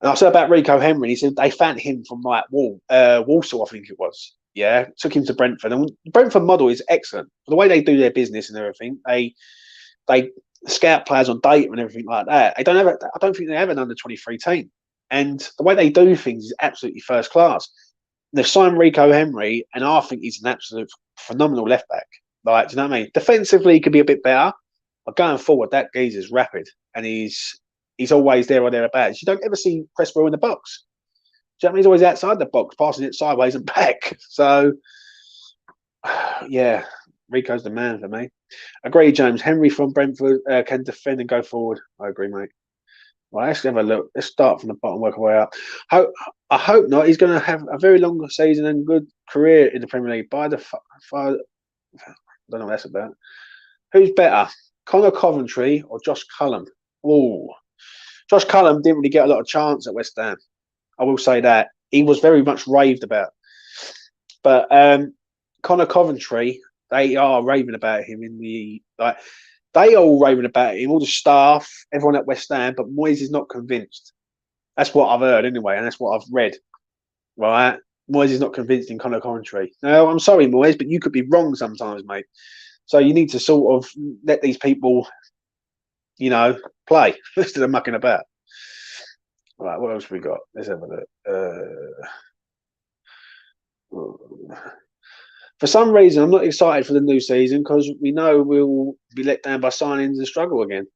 And I said about Rico Henry, he said they found him from like Walsall, I think it was. Yeah, took him to Brentford. And the Brentford model is excellent. The way they do their business and everything, they scout players on data and everything like that. I don't think they have an under-23 team. And the way they do things is absolutely first class. They've signed Rico Henry, and I think he's an absolute phenomenal left back. Like, do you know what I mean? Defensively, he could be a bit better, but going forward, that geezer's rapid, and he's always there or thereabouts. You don't ever see Cresswell in the box. Do you know what I mean? He's always outside the box, passing it sideways and back. So, yeah, Rico's the man for me. Agree, James. Henry from Brentford can defend and go forward. I agree, mate. Well, let's have a look. Let's start from the bottom, work our way up. I hope not. He's going to have a very long season and good career in the Premier League. I don't know what that's about. Who's better, Connor Coventry or Josh Cullen? Oh, Josh Cullen didn't really get a lot of chance at West Ham. I will say that. He was very much raved about. But Connor Coventry, they are raving about him in the like. They are all raving about him, all the staff, everyone at West Ham, but Moyes is not convinced. That's what I've heard anyway, and that's what I've read. Right? Moyes is not convinced in Connor Coventry. No, I'm sorry, Moyes, but you could be wrong sometimes, mate. So you need to sort of let these people, play instead of mucking about. Right, what else have we got? Let's have a look. For some reason, I'm not excited for the new season because we know we'll be let down by signings and struggle again.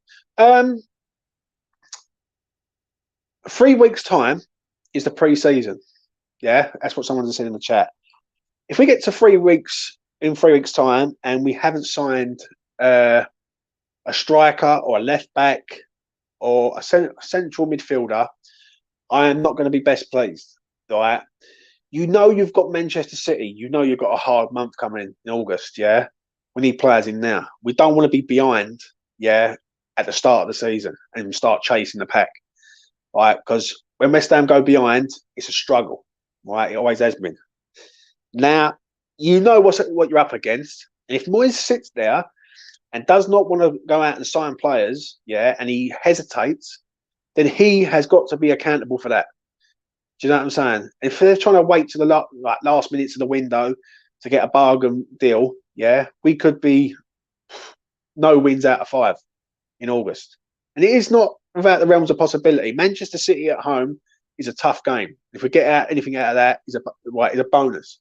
3 weeks' time is the pre-season. Yeah, that's what someone said in the chat. If we get to 3 weeks in 3 weeks' time and we haven't signed a striker or a left back or a central midfielder, I am not going to be best pleased. Right? You've got Manchester City. You've got a hard month coming in August, yeah? We need players in now. We don't want to be behind, yeah, at the start of the season and start chasing the pack, right? Because when West Ham go behind, it's a struggle, right? It always has been. Now, you know what you're up against. And if Moyes sits there and does not want to go out and sign players, yeah, and he hesitates, then he has got to be accountable for that. Do you know what I'm saying? If they're trying to wait to the last minutes of the window to get a bargain deal, yeah, we could be no wins out of 5 in August. And it is not without the realms of possibility. Manchester City at home is a tough game. If we get anything out of that, is a bonus.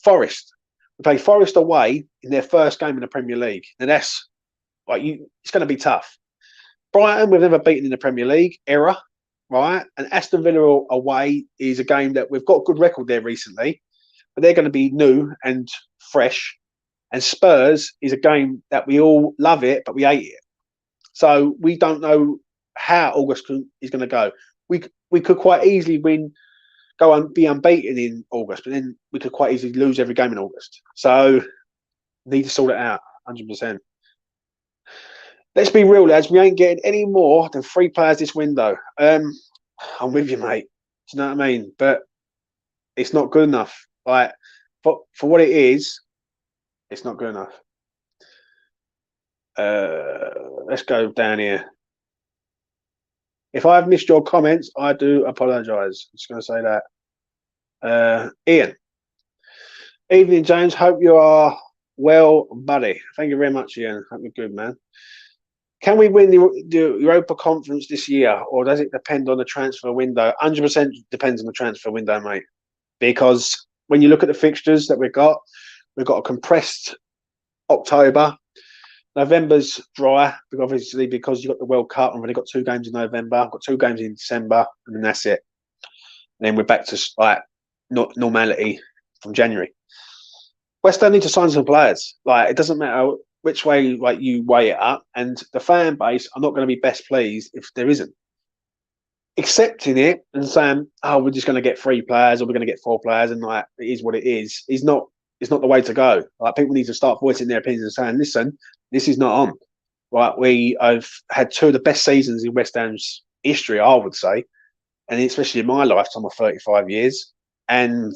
Forest, We play Forest away in their first game in the Premier League. And that's like it's going to be tough. Brighton, we've never beaten in the Premier League era, right? And Aston Villa away is a game that we've got a good record there recently, but they're going to be new and fresh. And Spurs is a game that we all love it, but we hate it. So we don't know how August is going to go. We could quite easily go and be unbeaten in August, but then we could quite easily lose every game in August. So need to sort it out, 100%. Let's be real, lads. We ain't getting any more than 3 players this window. I'm with you, mate. Do you know what I mean? But it's not good enough. Like for what it is, it's not good enough. Let's go down here. If I've missed your comments, I do apologise. I'm just going to say that. Ian. Evening, James. Hope you are well, buddy. Thank you very much, Ian. Hope you're good, man. Can we win the Europa Conference this year, or does it depend on the transfer window? 100% depends on the transfer window, mate. Because when you look at the fixtures that we've got a compressed October. November's dry, obviously, because you've got the World Cup. I've only got 2 games in November. I've got 2 games in December, and then that's it. And then we're back to like normality from January. West Ham need to sign some players. Like, it doesn't matter which way like you weigh it up, and the fan base are not going to be best pleased if there isn't. Accepting it and saying, "Oh, we're just going to get 3 players, or we're going to get 4 players," and like it is what it is not. It's not the way to go. Like, people need to start voicing their opinions and saying, "Listen, this is not on." Right? We have had 2 of the best seasons in West Ham's history, I would say, and especially in my lifetime of 35 years. And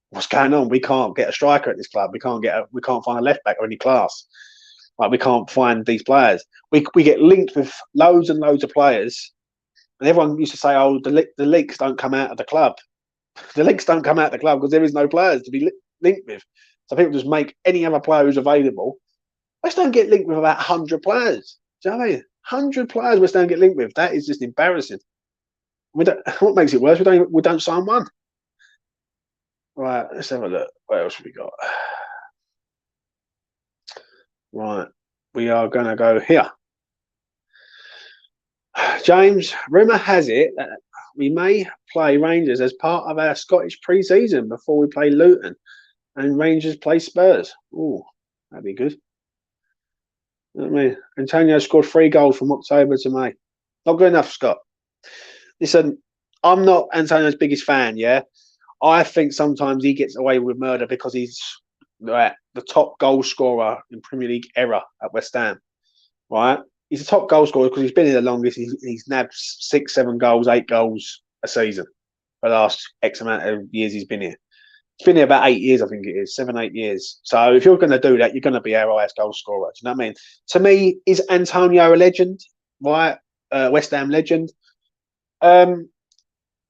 what's going on? We can't get a striker at this club. We can't find a left back of any class. Like, we can't find these players. We get linked with loads and loads of players, and everyone used to say, "Oh, the leaks don't come out of the club." The leaks don't come out of the club because there is no players to be linked with. So people just make any other player who's available. West Ham get linked with about 100 players. Do you know what I mean? 100 players West Ham get linked with. That is just embarrassing. What makes it worse? We don't sign one. Right, let's have a look. What else have we got? Right, we are going to go here. James, rumour has it that we may play Rangers as part of our Scottish pre-season before we play Luton, and Rangers play Spurs. Oh, that'd be good. You know what I mean? Antonio scored 3 goals from October to May. Not good enough, Scott. Listen, I'm not Antonio's biggest fan, yeah? I think sometimes he gets away with murder because he's the top goal scorer in Premier League era at West Ham, right? He's the top goal scorer because he's been here the longest. He's nabbed 6, 7 goals, 8 goals a season for the last X amount of years he's been here. He's been here about 8 years, I think it is, 7, 8 years. So if you're going to do that, you're going to be our highest goal scorer. Do you know what I mean? To me, is Antonio a legend, right? West Ham legend. I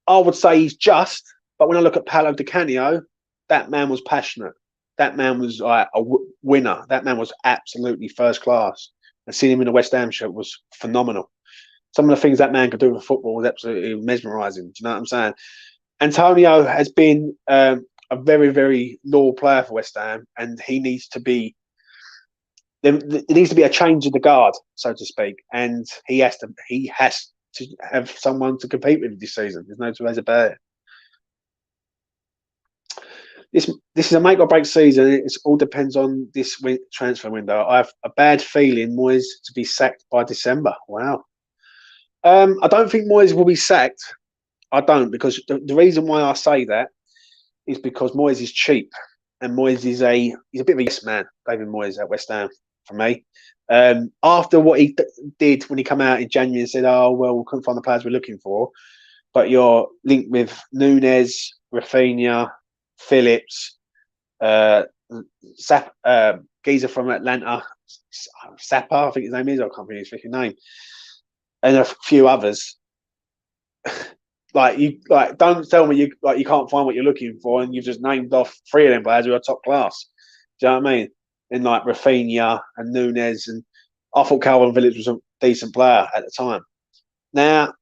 would say he's just, but when I look at Paolo Di Canio, that man was passionate. That man was like a winner. That man was absolutely first class. And seeing him in the West Ham shirt was phenomenal. Some of the things that man could do with football was absolutely mesmerising. Do you know what I'm saying? Antonio has been a very, very loyal player for West Ham, and he needs to be. There needs to be a change of the guard, so to speak, and he has to have someone to compete with this season. There's no two ways about it. This is a make or break season. It all depends on this transfer window. I have a bad feeling Moyes to be sacked by December. Wow. I don't think Moyes will be sacked. I don't, because the reason why I say that is because Moyes is cheap, and Moyes is he's a bit of a yes man. David Moyes at West Ham for me. After what he did when he came out in January and said, "Oh well, we couldn't find the players we're looking for," but you're linked with Núñez, Rafinha, Phillips, geezer from Atlanta, Sapa, I think his name is. I can't remember his freaking name, and a few others. Don't tell me you can't find what you're looking for, and you've just named off 3 of them players who are top class. Do you know what I mean? And like Rafinha and Núñez, and I thought Calvin Phillips was a decent player at the time. Now,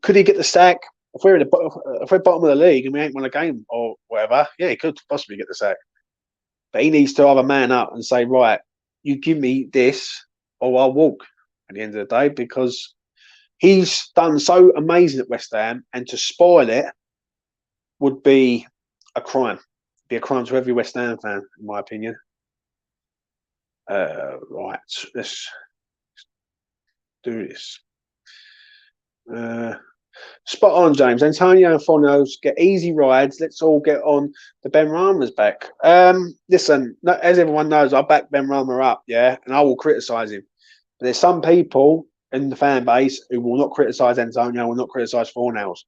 could he get the sack? If we're bottom of the league and we ain't won a game or whatever, yeah, he could possibly get the sack. But he needs to either man up and say, right, you give me this or I'll walk at the end of the day, because he's done so amazing at West Ham, and to spoil it would be a crime. Be a crime to every West Ham fan, in my opinion. Right, let's do this. Spot on, James. Antonio and Fornals get easy rides. Let's all get on the Ben Rama's back. Listen, as everyone knows, I back Ben Rama up, yeah, and I will criticise him. But there's some people in the fan base who will not criticise Antonio, will not criticise Fornals.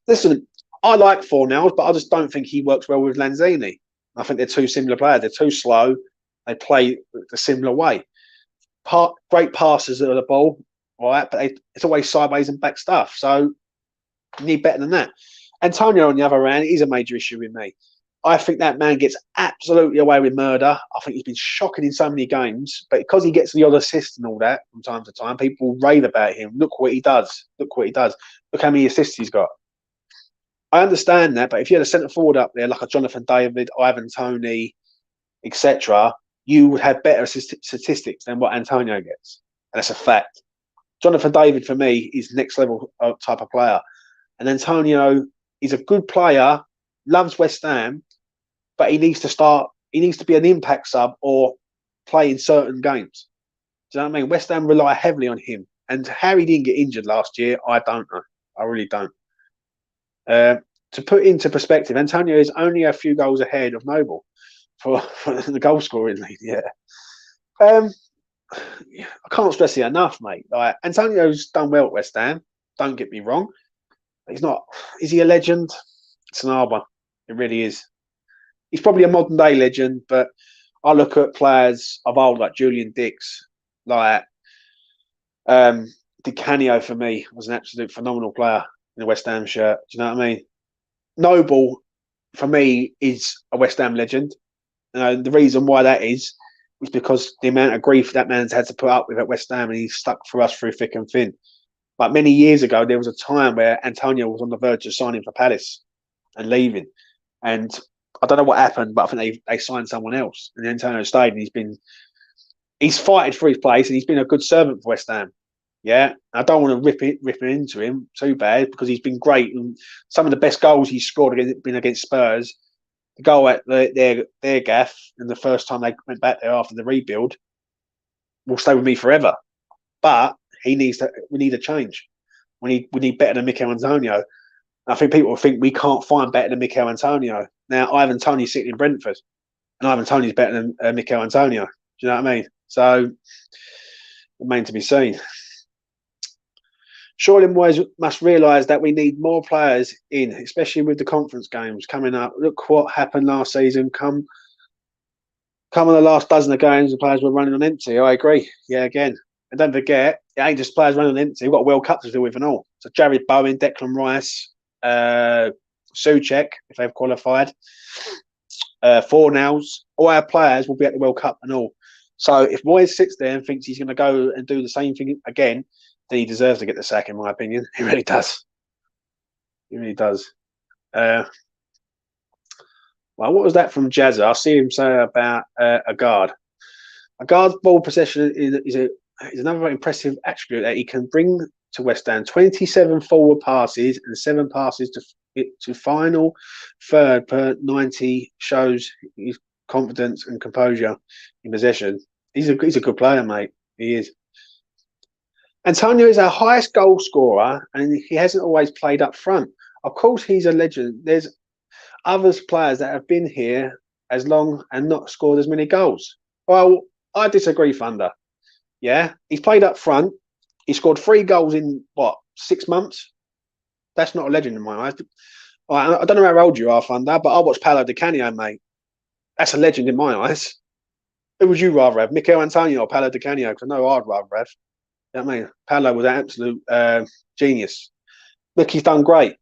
Listen, I like Fornals, but I just don't think he works well with Lanzini. I think they're two similar players. They're too slow. They play a similar way. Great passes of the ball, right? But it's always sideways and back stuff. So you need better than that. Antonio, on the other hand, is a major issue with me. I think that man gets absolutely away with murder. I think he's been shocking in so many games, but because he gets the odd assist and all that from time to time, people rave about him. Look what he does. Look what he does. Look how many assists he's got. I understand that, but if you had a centre forward up there like a Jonathan David, Ivan Toney, etc., you would have better statistics than what Antonio gets. And that's a fact. Jonathan David, for me, is next level type of player. And Antonio is a good player, loves West Ham, but he needs to be an impact sub or play in certain games. Do you know what I mean? West Ham rely heavily on him. And how he didn't get injured last year, I don't know. I really don't. To put into perspective, Antonio is only a few goals ahead of Noble for the goal scoring lead. Yeah. I can't stress it enough, mate. Like, Antonio's done well at West Ham. Don't get me wrong. He's not. Is he a legend? It's an hard one. It really is. He's probably a modern day legend, but I look at players of old like Julian Dix, like Di Canio for me was an absolute phenomenal player in a West Ham shirt. Do you know what I mean? Noble for me is a West Ham legend. The reason why that is because the amount of grief that man's had to put up with at West Ham, and he's stuck for us through thick and thin. Like many years ago, there was a time where Antonio was on the verge of signing for Palace and leaving. And I don't know what happened, but I think they signed someone else. And Antonio stayed, and he's fighted for his place, and he's been a good servant for West Ham. Yeah, I don't want to rip into him too bad, because he's been great. And some of the best goals he's scored been against Spurs. The goal at their gaff, and the first time they went back there after the rebuild, will stay with me forever. But we need a change. We need better than Mikel Antonio. I think people think we can't find better than Mikel Antonio. Now, Ivan Toney's sitting in Brentford, and Ivan Toney's better than Mikel Antonio. Do you know what I mean? So, remain to be seen. Surely Moyes must realise that we need more players in, especially with the conference games coming up. Look what happened last season. Come on the last dozen of games, the players were running on empty. I agree. Yeah, again. And don't forget, it ain't just players running on empty. We've got a World Cup to deal with and all. So Jared Bowen, Declan Rice, Souček, if they've qualified, Fornals, all our players will be at the World Cup and all. So if Moyes sits there and thinks he's going to go and do the same thing again, then he deserves to get the sack, in my opinion. He really does. He really does. Well, what was that from Jazza? I see him say about a guard. A guard's ball possession is another impressive attribute that he can bring to West Ham. 27 forward passes and 7 passes to final third per 90 shows his confidence and composure in possession. He's a good player, mate. He is. Antonio is our highest goal scorer, and he hasn't always played up front. Of course, he's a legend. There's other players that have been here as long and not scored as many goals. Well, I disagree, Thunder. Yeah, he's played up front. He scored 3 goals in, 6 months? That's not a legend in my eyes. I don't know how old you are, Thunder, but I watched Paolo Di Canio, mate. That's a legend in my eyes. Who would you rather have, Mikel Antonio or Paolo Di Canio? Because I know I'd rather have. You know what I mean? Paolo was an absolute genius. Look, he's done great.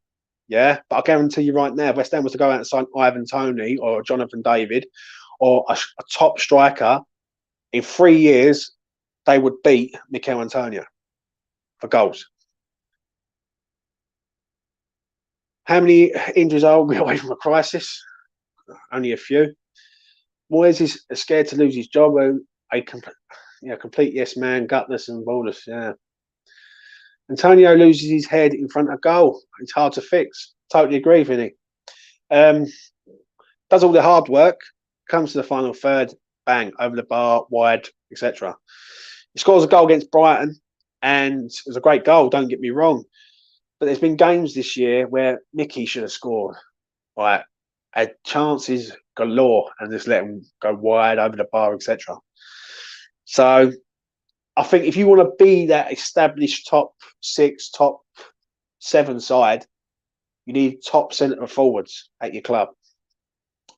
Yeah, but I guarantee you right now, if West Ham was to go out and sign Ivan Toney or Jonathan David or a top striker, in 3 years, they would beat Mikel Antonio for goals. How many injuries are we away from a crisis? Only a few. Moyes is scared to lose his job. Complete yes man, gutless and ballless. Yeah. Antonio loses his head in front of goal. It's hard to fix. Totally agree, Vinny. Um, does all the hard work, comes to the final third, bang, over the bar, wide, etc. He scores a goal against Brighton, and it was a great goal, don't get me wrong. But there's been games this year where Mickey should have scored. Right, had chances galore and just let him go wide over the bar, etc. So I think if you want to be that established top 6, top 7 side, you need top centre forwards at your club.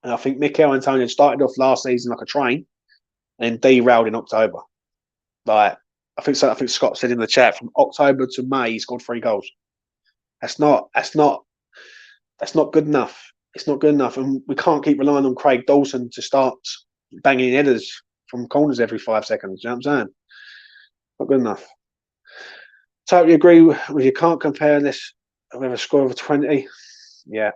And I think Mikel Antonio started off last season like a train and then derailed in October. Like I think Scott said in the chat, from October to May he scored 3 goals. That's not good enough. It's not good enough, and we can't keep relying on Craig Dawson to start banging headers from corners every 5 seconds. You know what I'm saying? Not good enough. Totally agree with you. Can't compare this with a score of 20. Yeah.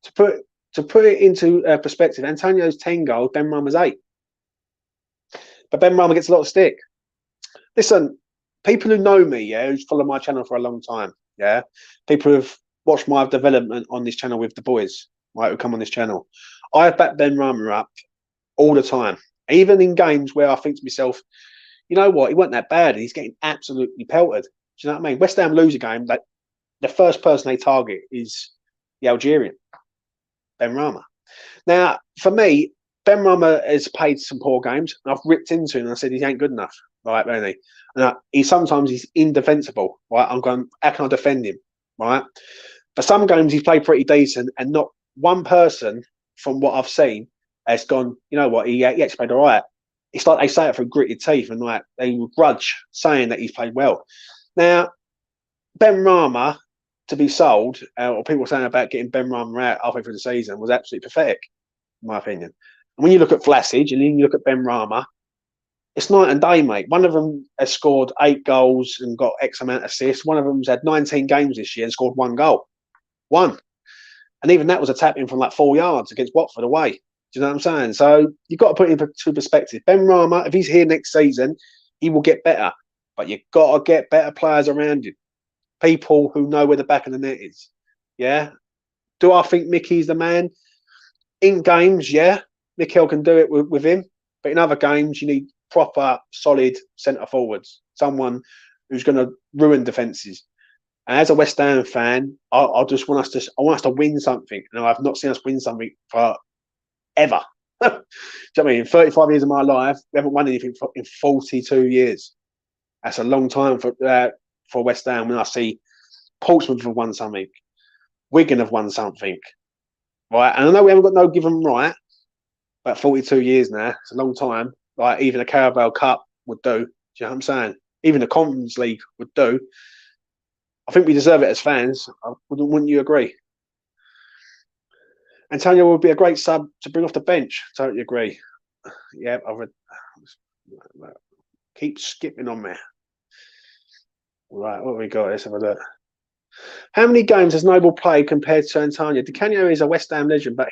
To put it into perspective, Antonio's 10 goals, Ben Rama's 8. But Ben Rama gets a lot of stick. Listen, people who know me, yeah, who's followed my channel for a long time, yeah, people who've watched my development on this channel with the boys, right, who come on this channel, I have backed Ben Rama up all the time, even in games where I think to myself, you know what, he wasn't that bad, and he's getting absolutely pelted. Do you know what I mean? West Ham lose a game, like the first person they target is the Algerian, Ben Rama. Now, for me, Ben Rama has played some poor games, and I've ripped into him and I said he ain't good enough, right, really. And he's indefensible, right? I'm going, how can I defend him, right? For some games he's played pretty decent, and not one person from what I've seen has gone, you know what, he actually played all right. It's like they say it through gritted teeth, and like they grudge saying that he's played well. Now, Ben Rama to be sold, or people saying about getting Ben Rama out halfway through the season, was absolutely pathetic, in my opinion. And when you look at Vlasic and then you look at Ben Rama, it's night and day, mate. One of them has scored 8 goals and got X amount of assists. One of them's had 19 games this year and scored 1 goal. 1. And even that was a tap in from like 4 yards against Watford away. Do you know what I'm saying? So you've got to put it into perspective. Ben Rama, if he's here next season, he will get better. But you've got to get better players around him. People who know where the back of the net is. Yeah. Do I think Mickey's the man? In games, yeah. Mikel can do it with him. But in other games, you need proper, solid centre forwards. Someone who's going to ruin defences. And as a West Ham fan, I just want us to win something. And I've not seen us win something for ever. Do you know what I mean? In 35 years of my life, we haven't won anything in 42 years. That's a long time for West Ham. When I see Portsmouth have won something, Wigan have won something, right? And I know we haven't got no given right, but 42 years now, it's a long time. Like even a Carabao Cup would do. Do you know what I'm saying? Even the Conference League would do. I think we deserve it as fans. Wouldn't you agree? Antonio would be a great sub to bring off the bench. Totally agree. Yeah, keep skipping on me. Right, what have we got? Let's have a look. How many games has Noble played compared to Antonio? Di Canio is a West Ham legend, but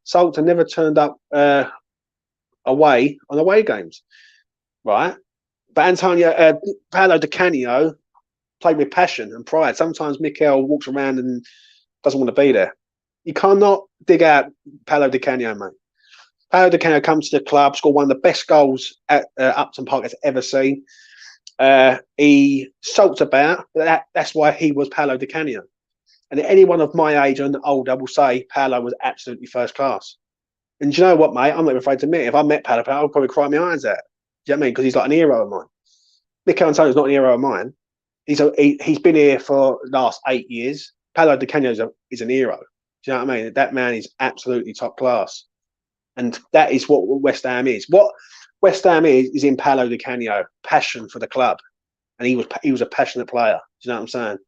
Salter never turned up away on away games, right? But Antonio, Paolo Di Canio played with passion and pride. Sometimes Mikel walks around and doesn't want to be there. You cannot dig out Paolo Di Canio, mate. Paolo Di Canio comes to the club, scored one of the best goals at Upton Park has ever seen. He sulked about, but that's why he was Paolo Di Canio. And anyone of my age and older will say Paolo was absolutely first class. And do you know what, mate? I'm not afraid to admit it. If I met Paolo, I would probably cry my eyes out. Do you know what I mean? Because he's like an hero of mine. Mikel Antonio's not an hero of mine. He's been here for the last 8 years. Paolo Di Canio is an hero. Do you know what I mean? That man is absolutely top class. And that is what West Ham is. What West Ham is in Paolo Di Canio, passion for the club. And he was a passionate player. Do you know what I'm saying?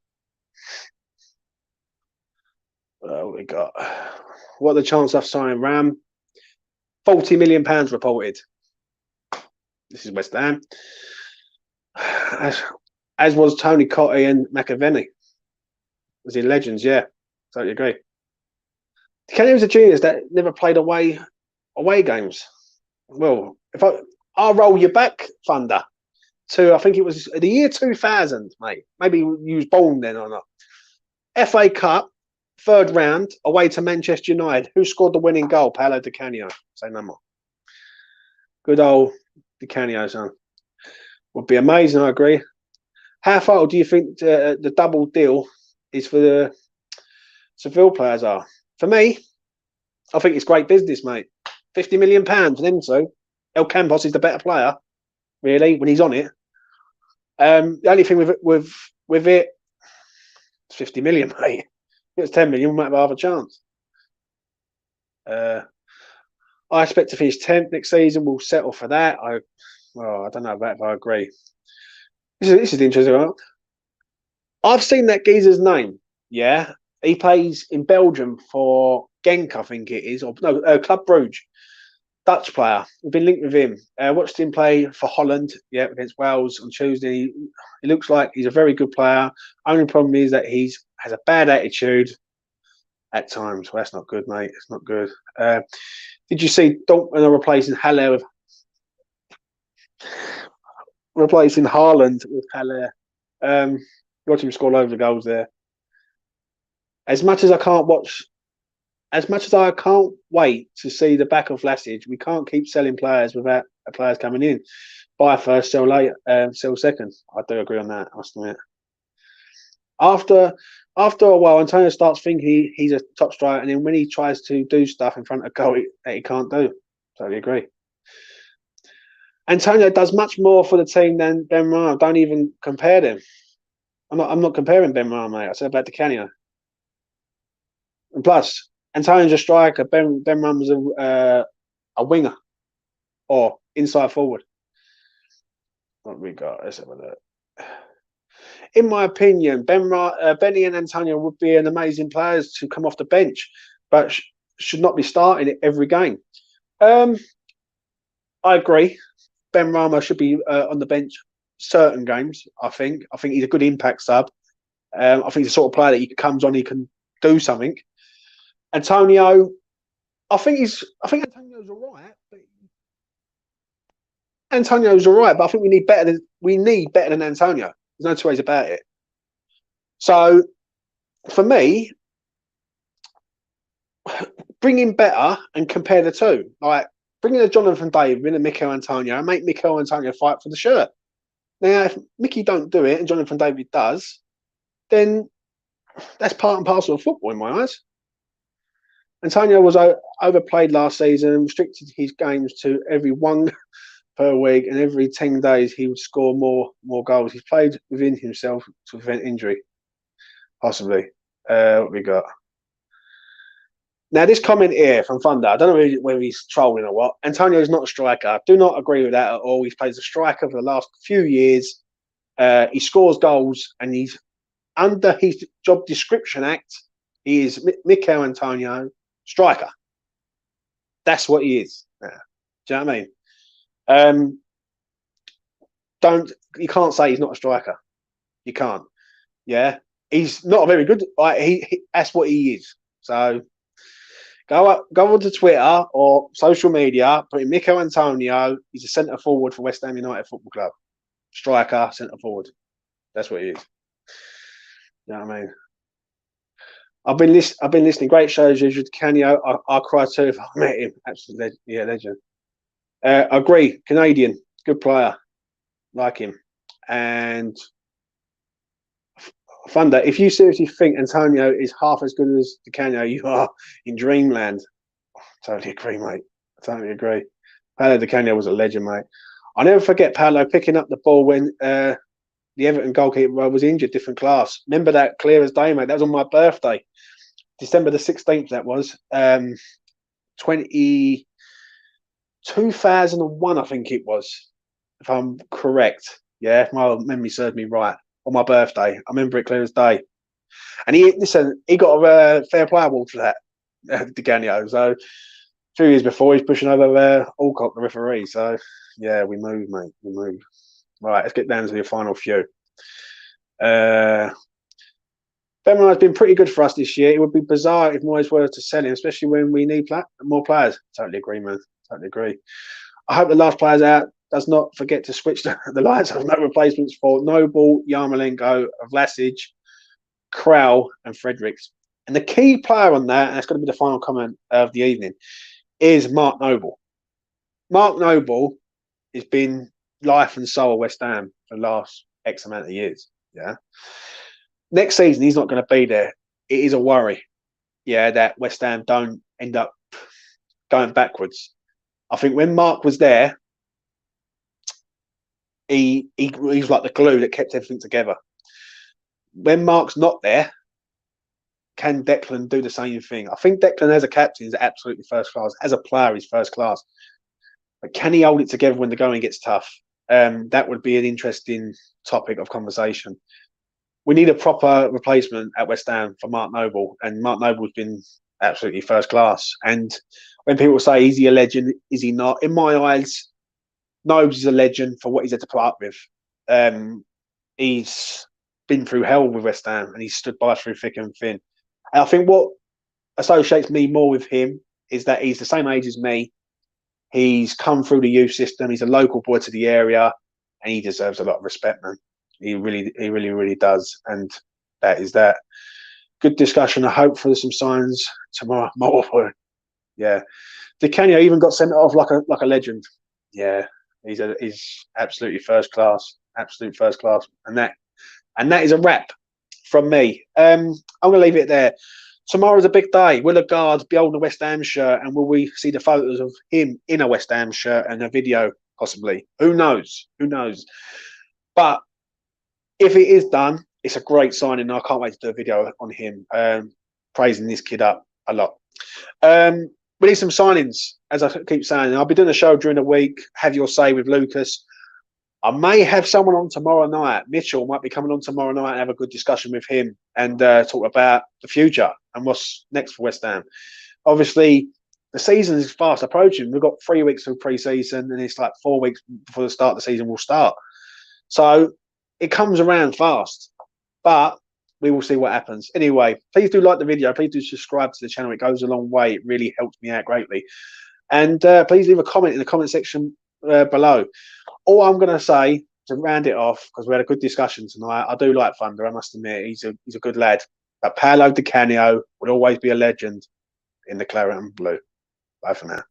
What we got? What are the chances of signing Ram? £40 million reported. This is West Ham. As was Tony Cottee and McAvenny. Was in Legends, yeah. Totally agree. Kenny was a genius that never played away away games. Well, if I'll roll you back, Thunder, to I think it was the year 2000, mate. Maybe you was born then or not. FA Cup, third round, away to Manchester United. Who scored the winning goal? Paolo Di Canio. Say no more. Good old Di Canio, son. Would be amazing, I agree. How far do you think the double deal is for the Seville players are? For me, I think it's great business, mate. £50 million for them two. El Campos is the better player, really, when he's on it. The only thing with it, it's 50 million, mate. If it was 10 million, we might have half a chance. I expect to finish 10th next season. We'll settle for that. I don't know about if I agree. This is the interesting one. I've seen that geezer's name. Yeah, he plays in Belgium for Genk, I think it is, or no, Club Brugge. Dutch player. We've been linked with him. Watched him play for Holland, yeah, against Wales on Tuesday. He looks like he's a very good player. Only problem is that he has a bad attitude at times. Well, that's not good, mate. It's not good. Did you see Dortmund are replacing Haller replacing Haaland with Haller? Watch him score loads of goals there. As much as I can't wait to see the back of Vlasic, we can't keep selling players without players coming in. Buy first, sell later, sell second. I do agree on that, I must admit. After a while, Antonio starts thinking he's a top striker, and then when he tries to do stuff in front of goal, he can't do. Totally agree. Antonio does much more for the team than Benrahma. Don't even compare them. I'm not comparing Benrahma, mate. I said about Di Canio. And plus, Antonio's a striker. Benrahma's a winger or inside forward. What we got? Let's have a look. In my opinion, Benny and Antonio would be an amazing players to come off the bench, but should not be starting every game. I agree. Benrahma should be on the bench certain games. I think he's a good impact sub. I think he's the sort of player that he comes on, he can do something. Antonio, I think Antonio's all right. Antonio's all right, but I think we need better than Antonio. There's no two ways about it. So, for me, bring in better and compare the two. Like, bring in a Jonathan David, bring in a Mikel Antonio, and make Mikel Antonio fight for the shirt. Now, if Mickey don't do it and Jonathan David does, then that's part and parcel of football in my eyes. Antonio was overplayed last season, restricted his games to every one per week, and every 10 days he would score more goals. He's played within himself to prevent injury, possibly. What we got? Now, this comment here from Thunder, I don't know whether he's trolling or what. Antonio is not a striker. I do not agree with that at all. He's played as a striker for the last few years. He scores goals, and he's under his job description act. He is Mikel Antonio, striker. That's what he is. Yeah. Do you know what I mean? You can't say he's not a striker. You can't. Yeah, he's not a very good. That's what he is. So go onto Twitter or social media. Put in Mikel Antonio. He's a centre forward for West Ham United Football Club. Striker, centre forward. That's what he is. You know what I mean? I've been listening. Great shows, usually. Canio. I'll cry too if I met him. Absolutely, yeah, legend. I agree. Canadian, good player, like him. And Thunder, if you seriously think Antonio is half as good as Di Canio, you are in dreamland. Totally agree, mate. Totally agree. Paolo Di Canio was a legend, mate. I'll never forget Paolo picking up the ball when the Everton goalkeeper was injured, different class. Remember that clear as day, mate. That was on my birthday. December the 16th, that was. 2001, I think it was, if I'm correct. Yeah, if my memory serves me right. On my birthday. I remember it clear as day. And he got a fair play award for that, Di Canio. So, 2 years before, he's pushing over Alcott, the referee. So, yeah, we move, mate. We move. Right, let's get down to the final few. Benoit has been pretty good for us this year. It would be bizarre if Moyes were to sell him, especially when we need more players. Totally agree, man. Totally agree. I hope the last players out does not forget to switch the lights. Have no replacements for Noble, Yarmolenko, Vlasic, Krau, and Fredericks. And the key player on that, and that's going to be the final comment of the evening, is Mark Noble. Mark Noble has been life and soul of West Ham for the last X amount of years. Yeah. Next season, he's not going to be there. It is a worry, that West Ham don't end up going backwards. I think when Mark was there, he was like the glue that kept everything together. When Mark's not there, can Declan do the same thing? I think Declan as a captain is absolutely first class. As a player, he's first class. But can he hold it together when the going gets tough? That would be an interesting topic of conversation. We need a proper replacement at West Ham for Mark Noble, and Mark Noble's been absolutely first class. And when people say, is he a legend? Is he not? In my eyes, Nobes is a legend for what he's had to put up with. He's been through hell with West Ham, and he's stood by through thick and thin. And I think what associates me more with him is that he's the same age as me. He's come through the youth system. He's a local boy to the area, and he deserves a lot of respect, man. He really does. And that is that. Good discussion. I hope for some signs tomorrow. More. Yeah. Di Canio even got sent off like a legend. Yeah. He's absolutely first class. Absolute first class. And that is a wrap from me. I'm gonna leave it there. Tomorrow's a big day. Will a guard be holding a West Ham shirt, and will we see the photos of him in a West Ham shirt and a video possibly? Who knows? Who knows? But if it is done, it's a great signing. I can't wait to do a video on him, praising this kid up a lot. We need some signings, as I keep saying. I'll be doing a show during the week. Have your say with Lucas. I may have someone on tomorrow night. Mitchell might be coming on tomorrow night and have a good discussion with him and talk about the future and what's next for West Ham. Obviously, the season is fast approaching. We've got 3 weeks of pre-season, and it's like 4 weeks before the start of the season will start. So it comes around fast, but we will see what happens. Anyway, please do like the video. Please do subscribe to the channel. It goes a long way. It really helps me out greatly. And please leave a comment in the comment section below. All I'm going to say to round it off, because we had a good discussion tonight, I do like Thunder, I must admit. He's a good lad. But Paolo Di Canio will always be a legend in the claret and blue. Bye for now.